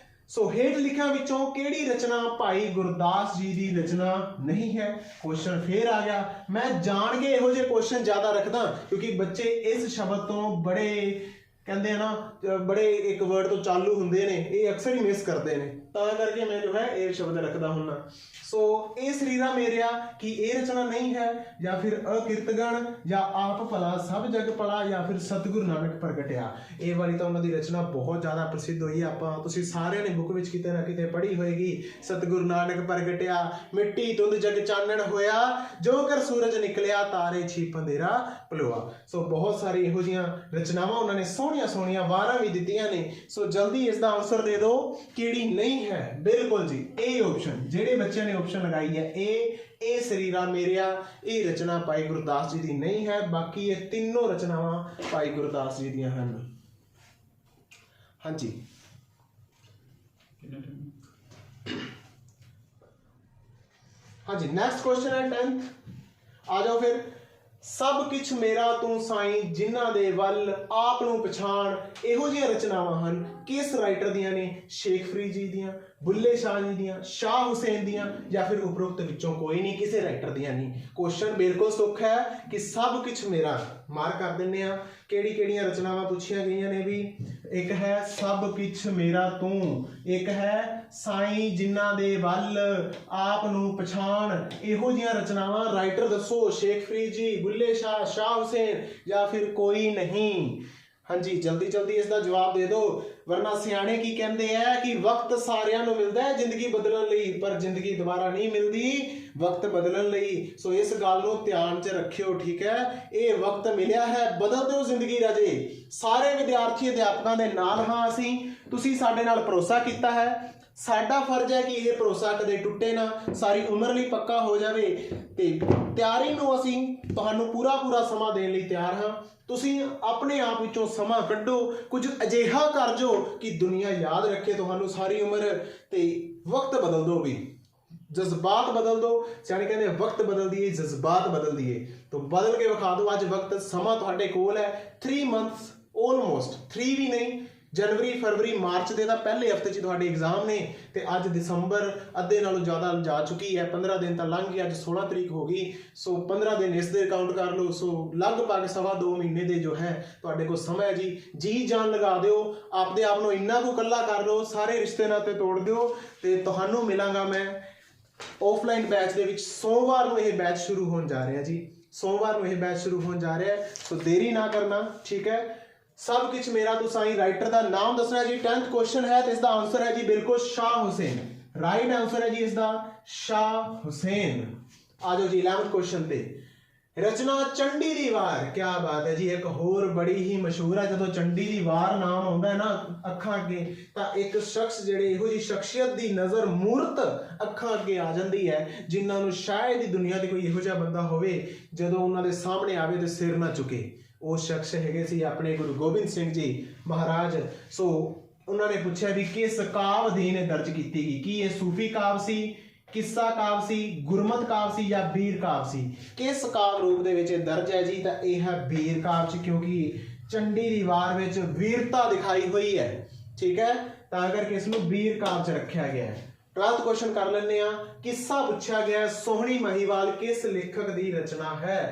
ਸੋ ਹੇਠ ਲਿਖਿਆਂ ਵਿੱਚੋਂ ਕਿਹੜੀ ਰਚਨਾ ਭਾਈ ਗੁਰਦਾਸ ਜੀ ਦੀ ਰਚਨਾ ਨਹੀਂ ਹੈ? ਕੁਐਸਚਨ ਫੇਰ ਆ ਗਿਆ। ਮੈਂ ਜਾਣ ਕੇ ਇਹੋ ਜਿਹੇ ਕੁਐਸਚਨ ਜ਼ਿਆਦਾ ਰੱਖਦਾ ਕਿਉਂਕਿ ਬੱਚੇ ਇਸ ਸ਼ਬਦ ਤੋਂ ਬੜੇ ਕਹਿੰਦੇ ਆ ਨਾ, ਬੜੇ ਇੱਕ ਵਰਡ ਤੋਂ ਚਾਲੂ ਹੁੰਦੇ ਨੇ, ਇਹ ਅਕਸਰ ਹੀ ਮਿਸ ਕਰਦੇ ਨੇ, ਤਾਂ ਕਰਕੇ ਮੈਂ ਜੋ ਹੈ ਇਹ ਸ਼ਬਦ ਰੱਖਦਾ ਹੁੰਦਾ। ਸੋ ਇਹ ਸਰੀਰਾ ਮੇਰਿਆ ਕੀ ਇਹ ਰਚਨਾ ਨਹੀਂ ਹੈ, ਜਾਂ ਫਿਰ ਅਕਿਰਤਗਣ, ਜਾਂ ਆਪ ਭਲਾ ਸਭ ਜਗ ਭਲਾ, ਜਾਂ ਫਿਰ ਸਤਿਗੁਰੂ ਨਾਨਕ ਪ੍ਰਗਟਿਆ। ਇਹ ਵਾਲੀ ਤਾਂ ਉਹਨਾਂ ਦੀ ਰਚਨਾ ਬਹੁਤ ਜ਼ਿਆਦਾ ਪ੍ਰਸਿੱਧ ਹੋਈ। ਆਪਾਂ ਤੁਸੀਂ ਸਾਰਿਆਂ ਨੇ ਬੁੱਕ ਵਿੱਚ ਕਿਤੇ ਨਾ ਕਿਤੇ ਪੜ੍ਹੀ ਹੋਏਗੀ। ਸਤਿਗੁਰੂ ਨਾਨਕ ਪ੍ਰਗਟਿਆ, ਮਿੱਟੀ ਧੁੰਦ ਜਗ ਚਾਨਣ ਹੋਇਆ, ਜੋ ਕਰ ਸੂਰਜ ਨਿਕਲਿਆ, ਤਾਰੇ ਛਿਪ ਅੰਧੇਰਾ ਭਲੋਆ। ਸੋ ਬਹੁਤ ਸਾਰੀ ਇਹੋ ਜਿਹੀਆਂ ਰਚਨਾਵਾਂ ਉਹਨਾਂ ਨੇ ਸੋਹਣੀਆਂ ਵਾਰਾਂ ਵੀ ਦਿੱਤੀਆਂ ਨੇ। ਸੋ ਜਲਦੀ ਇਸ ਦਾ ਆਨਸਰ ਦੇ ਦਿਓ ਕਿਹੜੀ ਨਹੀਂ ਹੈ। ਬਿਲਕੁਲ ਜੀ, ਇਹ ਆਪਸ਼ਨ ਜਿਹੜੇ ਬੱਚਿਆਂ ਨੇ ਆਪਸ਼ਨ ਲਗਾਈ ਹੈ, ਇਹ ਸਰੀਰਾ ਮੇਰਿਆ, ਇਹ ਰਚਨਾ ਭਾਈ ਗੁਰਦਾਸ ਜੀ ਦੀ ਨਹੀਂ ਹੈ। ਬਾਕੀ ਇਹ ਤਿੰਨੋਂ ਰਚਨਾਵਾਂ ਭਾਈ ਗੁਰਦਾਸ ਜੀ ਦੀਆਂ ਹਨ। ਹਾਂਜੀ, ਹਾਂਜੀ, ਨੈਕਸਟ ਕੁਐਸਚਨ ਹੈ 10th। ਆ ਜਾਓ ਫਿਰ। ਸਭ ਕਿਛ ਮੇਰਾ ਤੂੰ ਸਾਈਂ, ਜਿਨ੍ਹਾਂ ਦੇ ਵੱਲ ਆਪ ਨੂੰ ਪਛਾਣ। ਇਹੋ ਜਿਹੀਆਂ ਰਚਨਾਵਾਂ ਹਨ। ਕਿਸ ਰਾਈਟਰ ਦੀਆਂ ਨੇ? ਸ਼ੇਖ ਫਰੀਦ ਜੀ ਦੀਆਂ, बुल्ले शाह जी दियां, शाह हुसैन दियां, या फिर उपरोक्त विचों कोई नहीं, किसी राइटर दियां नहीं। क्वेश्चन बिल्कुल सौखा है कि सब कुछ मेरा मार कर दिंने आ। किहड़ी-किहड़ियां रचनावां पूछियां गईयां ने भी, एक है सब कुछ मेरा तू, एक है साईं जिन्ना दे वल आप नूं पछाण। इहो जिहियां रचनावां राइटर दसो, शेख फरीद जी, बुल्ले शाह, शाह हुसैन, या फिर कोई नहीं। हाँ जी, जल्दी जल्दी इसका जवाब दे दो, वरना सियाणे की कहते हैं कि वक्त सारिਆਂ ਨੂੰ मिलता है जिंदगी बदलण लई, पर जिंदगी दोबारा नहीं मिलती वक्त बदलण लई। सो इस गल नूं ध्यान च रखियो, ठीक है। ये वक्त मिलिया है, बदल दिओ जिंदगी राजे। सारे विद्यार्थी अध्यापकों के नाल हाँ असीं, तुसीं साडे नाल भरोसा कीता है। साडा फर्ज है कि यह भरोसा कदे टुटे ना, सारी उम्र लई पक्का हो जाए। ते तैयारी नूं असीं तुहानूं पूरा पूरा समा देण लई तैयार हाँ। तुसीं अपने आप विचों समा कड्डो, कुछ अजिहा कर जो कि दुनिया याद रखे तुहानूं सारी उम्र। ते वक्त बदल दो भी, जज्बात बदल दो। सियाणे कहंदे वक्त बदल दिए, जज्बात बदल दिए। तो बदल के विखा दो। अज वक्त समा तुहाडे कोल है। 3 मंथ्स ऑलमोस्ट, 3 भी नहीं, जनवरी फरवरी मार्च के पहले हफ्ते तुहाडे एग्जाम ने, ते अज दिसंबर अद्धे नालों ज़्यादा जा चुकी है। 15 दिन तो लंघ गए, अज 16 तरीक हो गई। सो 15 दिन इस दे काउंट कर लो। सो लगभग 2.25 महीने के जो है तुहाडे कोल समय है जी। जी जान लगा दिओ, आपदे आप नूं इन्ना को कल्ला कर लो, सारे रिश्ते नाते तोड़ दिओ। ते तुहानूं मिलांगा मैं ऑफलाइन बैच दे विच। सोमवार नूं यह बैच शुरू होने जा रहा है जी, सोमवार नूं यह बैच शुरू होने जा रहा है। सो देरी ना करना, ठीक है। सब कुछ मेरा तो साईं राइटर का नाम दसना जी। 10th क्वेश्चन है तो इसका आंसर है जी बिल्कुल शाह हुसैन। राइट आंसर है जी इसका शाह हुसैन। आ जाओ जी 11th क्वेश्चन पे। रचना चंडी दी वार, क्या बात है जी। एक होर बड़ी ही मशहूर है, जो चंडी दी वार नाम आता है ना अखां अगे, तो एक शख्स जिहड़े इहो जी शख्सियत दी नज़र मूर्त अखां अगे आ जाती है, जिन्होंने शायद ही दुनिया के कोई इहो जिहा बंदा होवे जदों उन्हां दे सामने आवे तो सिर ना चुके। वो शख्स है अपने गुरु गोबिंद सिंह जी महाराज। सो उन्होंने पूछा भी किस काव्य ने दर्ज की गई, कि ये सूफी काव्य सी, किस्सा काव्य सी, गुरमत काव्य सी, या बीर काव्य सी। किस काव्य रूप दे दर्ज है जी, तो यह है बीर काव्य, क्योंकि चंडी दी वार विच वीरता दिखाई हुई है, ठीक है, तां करके इसनूं बीर काव्य च रखा गया है। 12th क्वेश्चन कर लेने आ। किस्सा पूछा गया सोहनी महिवाल किस लेखक की रचना है।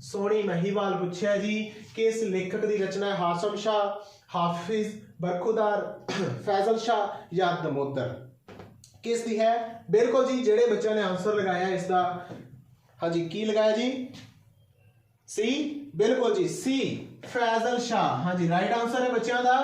सोहनी महिवाल पूछा जी किस लेखक की रचना है। हाशम शाह, हाफिज बरखुदार, फैजल शाह, या दमोदर। किस दी है? बिल्कुल जी, जेड़े बच्चों ने आंसर लगाया इसका, हाँ जी, की लगाया जी, सी। बिल्कुल जी, सी फैजल शाह। हाँ जी, राइट आंसर है बच्चों का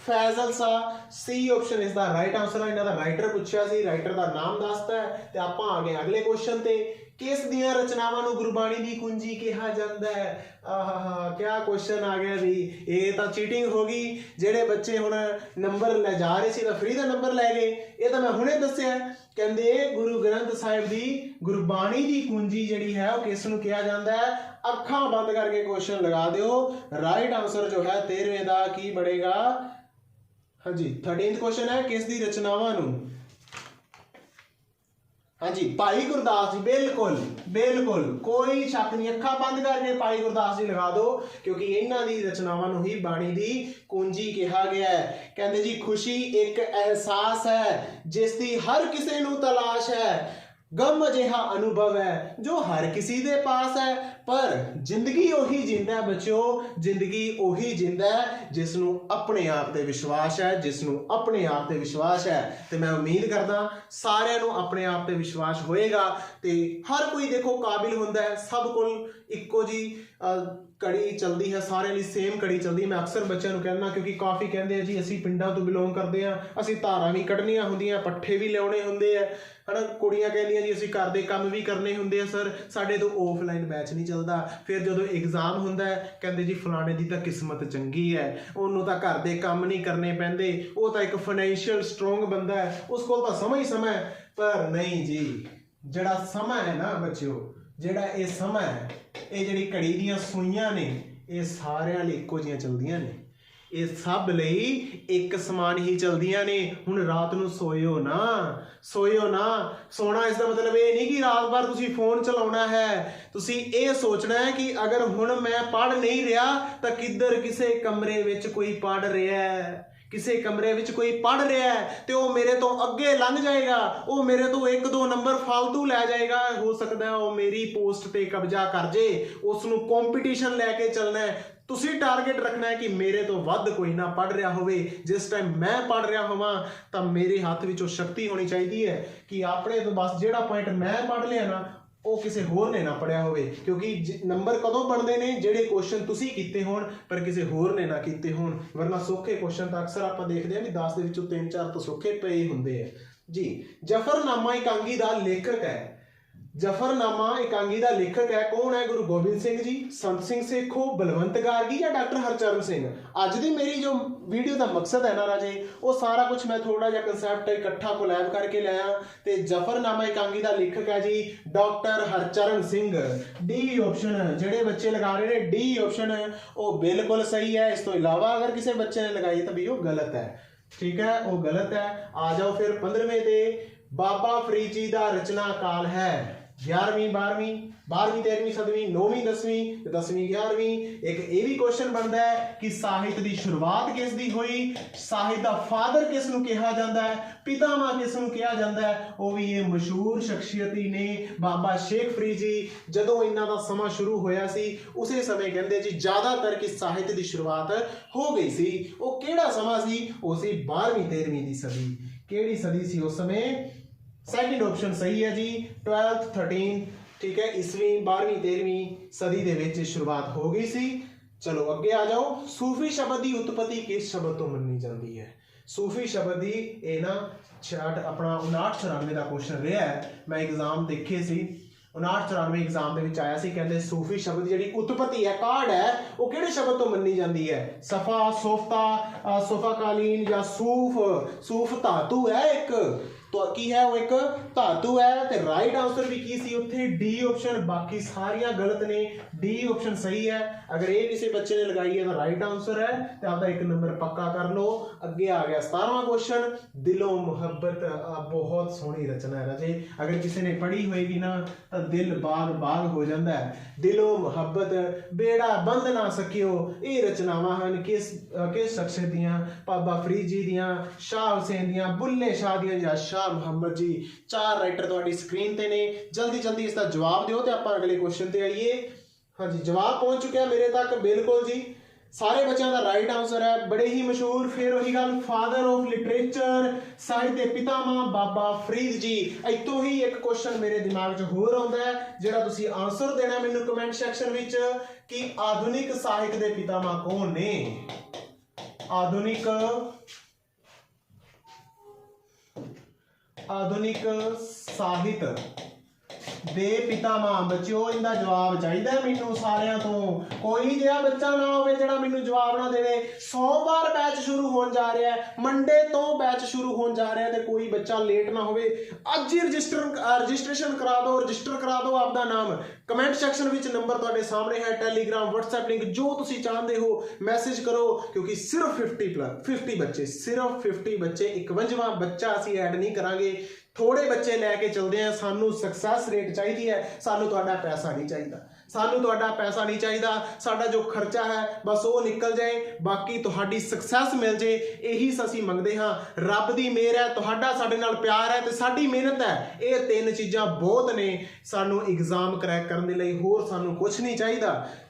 फैजल शाह। सी ऑप्शन इसका राइट आंसर है। इन्हों का राइटर पूछा सी, राइटर का नाम दसता है। तो आप आ गए अगले क्वेश्चन ते। किस दियां रचनावां नूं गुरबाणी दी कुंजी कहा जाता है। आहा, क्या क्वेश्चन आ गया जी। ये तो चीटिंग हो गई। जेडे बच्चे हुण नंबर ले जा रहे सी फ्री का नंबर लै गए। ये तो मैं हुणे दस्सिया, कहंदे गुरु ग्रंथ साहिब दी गुरबाणी दी कुंजी जिहड़ी है वो किस नूं कहा जाता है। अखां बंद करके क्वेश्चन लगा दिओ। राइट आंसर जो है 13वें दा की बनेगा। हाँ जी, 13th क्वेश्चन है किस दी रचनावां नूं। हाँ जी, भाई गुरदास जी। बिल्कुल बिल्कुल, कोई शक नहीं। अखा बंद करके भाई गुरदास जी लगा दो, क्योंकि इन्हां दी रचनावां नूं ही बाणी दी कुंजी कहा गया है। कहंदे जी खुशी एक एहसास है जिसकी हर किसी नूं तलाश है, गम अजिहा अनुभव है जो हर किसी दे पास है, पर जिंदगी ओही जिंदा है बच्चों, जिंदगी ओही जिंदा है जिसनों अपने आप ते विश्वास है, जिसनों अपने आप ते विश्वास है। तो मैं उम्मीद करदा सारिਆਂ ਨੂੰ अपने आप ते विश्वास होएगा। तो हर कोई देखो काबिल हुंदा है, सब कोल इक्को जी कड़ी चलती है, सारे लिए सेम कड़ी चलती है। मैं अक्सर बच्चों को कहना, क्योंकि काफ़ी कहते हैं जी असी पिंडों तो बिलोंग करते हैं, असी धारा भी कढ़निया होंदियां, पट्ठे भी लियाने होंदे है ना। कुड़ियां कहदियां जी असी घर दे काम भी करने होंदे है सर, साडे तो ऑफलाइन बैच नहीं चलता। फिर जो एग्जाम होंदा है कहते जी फलाने की तो किस्मत चंगी है, उन्होंने तो घर दे काम नहीं करने पैंदे, वो तो एक फाइनैशियल स्ट्रोंग बंदा है, उस कोल तो समय ही समय। पर नहीं जी, जिहड़ा समय है ना बच्चों, जिहड़ा ये समय है, ये जिहड़ी घड़ी दीयां सूइयां ने, ये सारिਆਂ ਲਈ ਇੱਕੋ ਜਿਹੀਆਂ चलदियां ने, ये सब ਲਈ एक समान ही चलदियां ने। हुण रात नूं सोइओ ना, सोइओ ना। सोना इसका मतलब ये नहीं कि रात भर तुसी फोन चलाउणा है, तुसी ये सोचना है कि अगर हुण मैं पढ़ नहीं रहा तो किधर किसी कमरे विच कोई पढ़ रहा है, किसी कमरे विच कोई पढ़ रहा है तो वह मेरे तो अगे लंघ जाएगा, वह मेरे तो 1-2 नंबर फालतू लै जाएगा, हो सकता है वह मेरी पोस्ट ते कब्जा कर जे, उसनूं कॉम्पीटिशन लैके चलना है। तुसी टारगेट रखना है कि मेरे तो वध कोई ना पढ़ रहा होवे, जिस टाइम मैं पढ़ रहा होवां तां मेरे हाथ विच शक्ति होनी चाहिए है कि अपने तो बस जिहड़ा पॉइंट मैं पढ़ लिया ना वो किसी होर ने ना पढ़िया होवे, क्योंकि नंबर कदों बनते हैं ਜਿਹੜੇ क्वेश्चन तुसी कीते होण पर किसी होर ने ना कीते होण, वरना सौखे क्वेश्चन तो अक्सर आप देखते हैं भी 10 ਦੇ ਵਿੱਚੋਂ 3-4 तो सौखे पे ਹੁੰਦੇ ਆ जी। जफरनामा एकांगी ਦਾ लेखक है, जफरनामा एकांगी का लेखक है कौन है? गुरु गोबिंद सिंह जी, संत सिंह सेखो, बलवंत गार्गी या डॉक्टर हरचरण सिंह? अज की मेरी जो वीडियो का मकसद है ना राजे, वो सारा कुछ मैं थोड़ा जिहा कंसैप्ट इकट्ठा कोलैब करके लाया। तो जफरनामा एकांगी का लेखक है जी doctor Harcharan Singh. D option जेडे बच्चे लगा रहे हैं, डी ऑप्शन वो बिल्कुल सही है। इस तो इलावा अगर किसी बच्चे ने लगाई तो भी वो गलत है, ठीक है, वो गलत है। आ जाओ फिर 15वें ते बाबा फरीद जी का रचना काल है 11वीं 12वीं 12वीं 13वीं 7वीं 9वीं 10वीं 10वीं 11वीं। एक ये भी क्वेश्चन बनता है कि साहित्य की शुरुआत किस दी हुई, साहित्य का फादर किस नूं कहा जाता है, पितामह किस नूं कहा जाता है? वो भी ये मशहूर शख्सियत ही ने बाबा शेख फरीद जी। जदों इन्हां दा समा शुरू होया सी उसे समय कहंदे जी ज़्यादातर कि साहित्य की शुरुआत हो गई सी। वो किहड़ा समा सी? वो सी 12वीं 13वीं दी सदी। किहड़ी सदी सी उस समय? सैकेंड ऑप्शन सही है जी, 12th 13, ठीक है, ईस्वी 12वीं 13वीं सदी दे विच शुरुआत हो गई सी। चलो अगे आ जाओ। सूफी शब्द की उत्पत्ति किस शब्द तो मनी जाती है? सूफी शब्द की ये ना 66 अपना 59-94 का क्वेश्चन रहा है, मैं एग्जाम देखे सी 59-94 एग्जाम के आया सी। कहते सूफी शब्द जी उत्पत्ति है कार्ड है वो किहड़े शब्द तो मनी जाती है? सफा, सोफता, सोफा कालीन या सूफ? सूफ धातु है एक, तो की है वो एक धातु है। तो राइट आंसर भी की सी उत्थे डी ऑप्शन, बाकी सारियां गलत ने, डी ऑप्शन सही है। अगर ये किसी बच्चे ने लगाई है तो राइट आंसर है, तो आपका 1 नंबर पक्का कर लो। अगे आ गया 17वां क्वेश्चन, दिलों मुहब्बत। बहुत सोहनी रचना है राजे, अगर किसी ने पढ़ी होएगी ना तो दिल बाग बाग हो जाता है। दिलों मुहब्बत, बेड़ा बंद ना सकियो, ये रचनावां हैं किस शख्सियत दियां? बाबा फरीद जी दियां, शाह हुसैन दियां, बुल्ले शाह दियां या शाह मुहम्मद जी। 4 राइटर तुहाडी स्क्रीन ते ने, जल्दी जल्दी इसका जवाब दिओ ते आपां अगले क्वेश्चन ते आइए। हाँ जी, जवाब पहुंच चुका मेरे तक, बिल्कुल जी सारे बच्चों का राइट आंसर है। बड़े ही मशहूर, फिर वही गल, फादर ऑफ लिटरेचर, साहित्य पितामह बाबा फरीद जी। इतों ही एक क्वेश्चन मेरे दिमाग च होर आउंदा है जिहड़ा तुसीं आंसर देना मैनूं कमेंट सैक्शन विच कि आधुनिक साहित्य के पितामह कौन ने? आधुनिक साहित्य दे पितामह। बच्चों इनका जवाब चाहिए मैनू सारिਆਂ तो, कोई जिहा बच्चा ना होवे जिहड़ा मैनू जवाब ना देवे। सोमवार बैच शुरू होने जा रहा है, मंडे तो बैच शुरू होने जा रहा है, तो कोई बच्चा लेट ना होवे। अज ही रजिस्ट्रेशन करा दो, रजिस्टर करा दो आपका नाम। कमेंट सैक्शन विच नंबर तुहाडे सामने है, टैलीग्राम व्हाट्सएप लिंक जो तुसीं चाहते हो मैसेज करो, क्योंकि सिर्फ 50 बच्चे, सिर्फ 50 बच्चे, 51वां बच्चा असीं ऐड नहीं करांगे। थोड़े बच्चे लैके चलते हैं, सानू सक्सैस रेट चाहिए है, सानू तुहाडा पैसा नहीं चाहिए, सानू तुहाडा पैसा नहीं चाहिए, साडा जो खर्चा है बस वो निकल जाए, बाकी तुहाडी सक्सैस मिल जाए, यही असीं मंगदे हाँ। रब दी मेहर है, तुहाडा साडे नाल प्यार है, ते साडी मेहनत है, ये 3 चीज़ां बहुत ने सानू एग्जाम क्रैक करने लई, होर सानू कुछ नहीं चाहिए।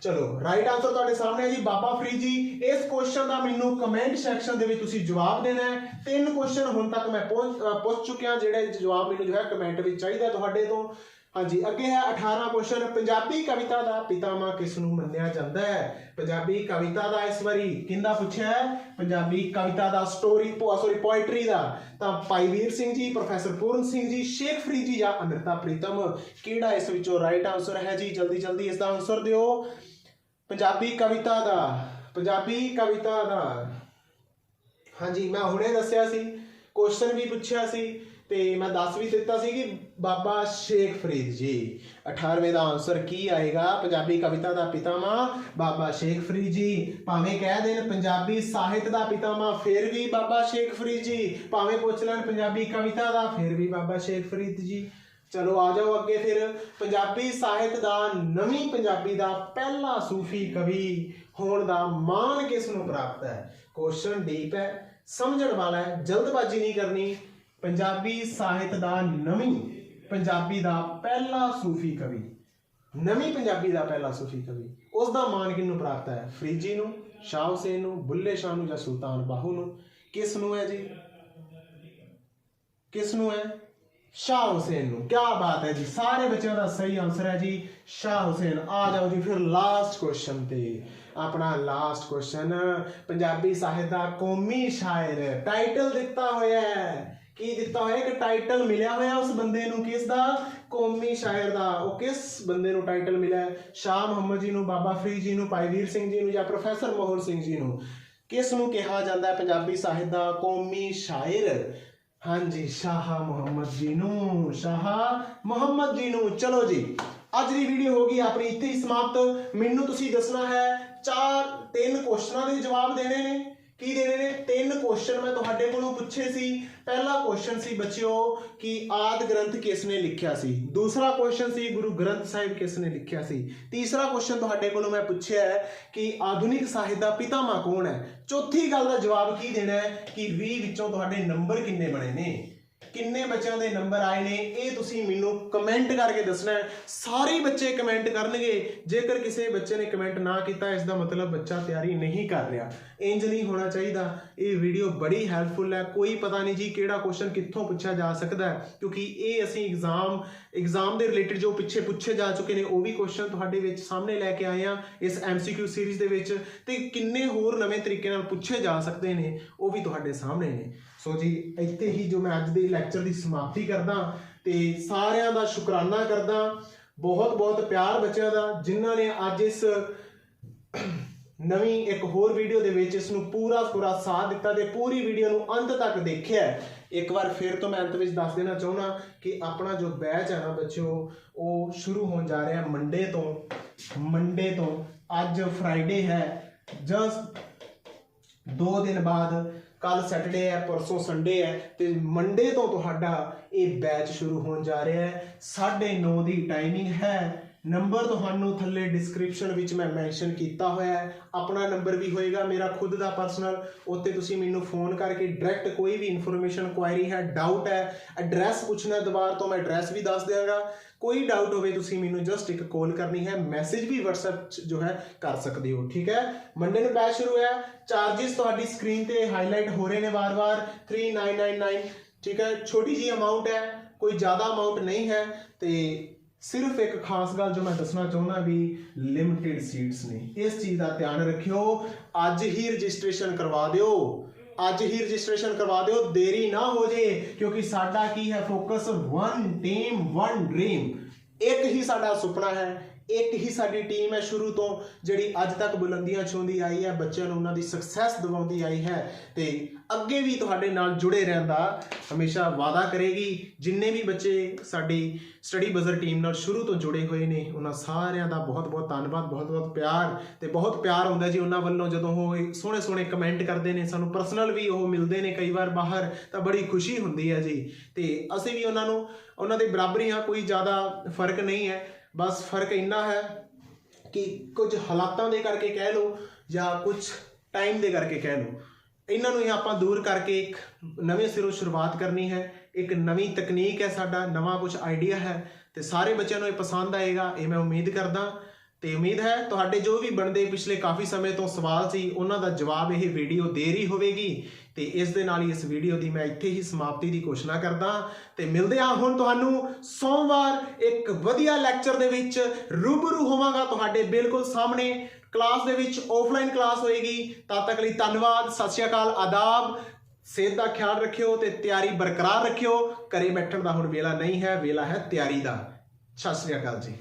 चलो राइट आंसर तुहाडे सामने है जी, बाबा फरीद जी। इस क्वेश्चन का मैनू कमेंट सैक्शन दे विच तुसीं जवाब देना है। 3 क्वेश्चन हुण तक मैं पुछ चुकिया, जिहड़े जवाब मैनू जो है कमेंट विच चाहिए तुहाडे तो। हाँ जी, अगे है 18वां क्वेश्चन, पंजाबी कविता का पितामह किसनूं मन्निया जाता है? पंजाबी कविता का इस बारी किंदा पूछा है? पंजाबी कविता का पोइट्री का तो भाई वीर सिंह जी, प्रोफैसर पूर्ण सिंह जी, शेख फरीद जी या अमृता प्रीतम। किहड़ा इस विचों राइट आंसर है जी? जल्दी जल्दी इसका आंसर दिओ। पंजाबी कविता का हाँ जी, मैं हुणे दस्सिया सी, क्वेश्चन भी पूछा सी ते मैं दस भी दिता सी कि बाबा शेख फरीद जी। 18वें का आंसर की आएगा? पंजाबी कविता का पितामह बाबा शेख फरीद जी। भावें कह देन पंजाबी साहित्य का पितामह, फिर भी बाबा शेख फरीद जी। भावें पूछ लैन पंजाबी कविता का, फिर भी बाबा शेख फरीद जी। चलो आ जाओ अगे फिर। पंजाबी साहित्य का नवीं पंजाबी का पहला सूफी कवि होने का मान किसनूं प्राप्त है? क्वेश्चन डीप है, समझण वाला है, जल्दबाजी नहीं करनी। पंजाबी साहित्य दा नवी पंजाबी दा पहला सूफी कवि, नवी पंजाबी दा पहला सूफी कवि, उसका मान किनू प्राप्त है? फरीजी नू, शाह हुसैन नू, बुल्ले शाह नू, या सुल्तान बाहू नू? किस नू है जी? किस नू है? शाह हुसैन नू। क्या बात है जी, सारे बच्चों का सही आंसर है जी शाह हुसैन। आ जाओ जी फिर लास्ट क्वेश्चन ते। अपना लास्ट क्वेश्चन, पंजाबी साहित्य का कौमी शायर, टाइटल दिता होया है, की दिता होया? एक टाइटल मिलिया होया उस बंदे नू, किस दा? कौमी शायर दा। वो किस बंदे नू टाइटल मिला है? शाह मुहम्मद जी नू, बाबा फरीद जी नू, भाई वीर सिंह जी नू, या प्रोफैसर मोहन सिंह जी नू? किस नू कहा जाता है पंजाबी साहित्य का कौमी शायर? हाँ जी, शाह मुहम्मद जी नू, शाह मुहम्मद जी नू। चलो जी, अज की वीडियो होगी अपनी इत्थे ही समाप्त। मैनू तुसी दसना है 3 क्वेश्चनों के जवाब देने ने। की देने ने? 3 क्वेश्चन मैं तुहाडे कोलों पूछे सी। पहला क्वेश्चन सी बच्चों कि आदि ग्रंथ किसने लिखिया सी। दूसरा क्वेश्चन सी गुरु ग्रंथ साहिब किसने लिखिया सी। तीसरा क्वेश्चन तुहाडे कोलों मैं पूछया है कि आधुनिक साहित्य का पितामह कौन है। चौथी गल का जवाब की देना है कि 20 विचों तुहाडे नंबर किन्ने बने ने, किन्ने बच्चों के नंबर आए ने, ये तुसी मैनू कमेंट करके दसना है। सारे बच्चे कमेंट करनगे। जेकर किसी बच्चे ने कमेंट ना किया, इसका मतलब बच्चा तैयारी नहीं कर रहा। इंज नहीं होना चाहिए। ये वीडियो बड़ी हैल्पफुल है। कोई पता नहीं जी किहड़ा क्वेश्चन कित्थों पूछा जा सकता है, क्योंकि ये असीं एग्जाम के रिलेटेड जो पिछे पूछे जा चुके हैं, वो भी क्वेश्चन तुहाडे विच सामने लैके आए हैं इस MCQ सीरीज़ दे विच, ते किन्ने होर नवें तरीके नाल पूछे जा सकते हैं, वो भी तुहाडे सामने ने। सो जी, इत्थे ही जो मैं अज दे लैक्चर की समाप्ति करदा ते सारियां दा शुकराना करदा। बहुत बहुत प्यार बच्चों का जिन्हों ने अज इस नवी एक होर वीडियो दे विच इसनूं पूरा साथ दिता ते पूरी वीडियो नूं अंत तक देखिया। एक बार फिर तो मैं अंत में दस देना चाहना कि अपना जो बैच है ना बच्चों, वो शुरू होने जा रहा है मंडे तो। अज फ्राइडे है, जस्ट 2 दिन बाद कल सैटरडे है, परसों संडे है, तो मंडे तो तुहाडा ये बैच शुरू होने जा रहा है। 9:30 की टाइमिंग है। नंबर तुहानू थल्ले डिस्क्रिप्शन विच मैं मैंशन किया होया है। अपना नंबर भी होएगा मेरा खुद का पर्सनल, उत्ते तुसीं मैनू फोन करके डायरैक्ट कोई भी इन्फॉर्मेशन क्वायरी है, डाउट है, एड्रैस पूछना दोबारा तो मैं एड्रैस भी दस देंगा। कोई डाउट होवे तुसीं मैनू जस्ट एक कॉल करनी है, मैसेज भी व्हाट्सएप जो है कर सकते हो। ठीक है, मंडे नूं बैच शुरू है। चार्जिस तुहाडी स्क्रीन ते हाईलाइट हो रहे हैं बार-बार 3999। ठीक है, छोटी जी अमाउंट है, कोई ज़्यादा अमाउंट नहीं है। तो सिर्फ एक खास गल जो मैं दसना चाहना भी, लिमिटेड सीट्स ने, इस चीज़ का ध्यान रखियो। अज ही रजिस्ट्रेशन करवा दिओ, अज ही रजिस्ट्रेशन करवा दिओ, देरी ना हो जाए, क्योंकि साडा की है फोकस 1 टीम 1 ड्रीम। एक ही साडा सुपना है, एक ही साडी टीम है शुरू तो जिहड़ी अज तक बुलंदियां छूंदी आई है, बच्चों नूं उन्हां दी सक्सैस दिवाउंदी आई है, ते अगे भी तुहाडे नाल जुड़े रहन दा हमेशा वादा करेगी। जिन्ने भी बच्चे साडी स्टडी बजर टीम नाल शुरू तो जुड़े हुए ने, उन्हां सारियां दा बहुत बहुत धन्नवाद, बहुत बहुत प्यार। ते बहुत प्यार हुंदा जी उन्हां वल्लों जदों ਉਹ सोहणे सोहणे कमेंट करते हैं, सानूं परसनल भी ਉਹ मिलते हैं कई बार बाहर, तो बड़ी खुशी हुंदी है जी। ते असीं भी उन्हां नूं उन्हां दे बराबरी हाँ, कोई ज़्यादा फर्क नहीं है। बस फर्क इन्ना है कि कुछ हालातों के करके कह लो या कुछ टाइम के करके कह लो, इन्हों ही आप दूर करके एक नवे सिरों शुरुआत करनी है। एक नवी तकनीक है, साडा नवा कुछ आइडिया है, तो सारे बच्चों को ये पसंद आएगा, ये मैं उम्मीद करदा। तो उम्मीद है तुहाडे जो भी बनते पिछले काफ़ी समय तो सवाल सी, उन्हां दा जवाब यह वीडियो दे रही होगी। तो इस दे नाल ही इस वीडियो की मैं इत्थे ही समाप्ति की घोषणा करदा। तो मिलते हैं हुण तुहानूं सोमवार एक वधिया लैक्चर दे विच रूबरू होवांगा तुहाडे बिल्कुल सामने। क्लास दे विच ऑफलाइन क्लास होएगी। तद तक लई धन्नवाद, सत श्री अकाल, आदाब। सेहत का ख्याल रखियो ते तैयारी बरकरार रखियो। घरे बैठण दा हुण वेला नहीं है, वेला है तैयारी दा। सत श्री अकाल जी।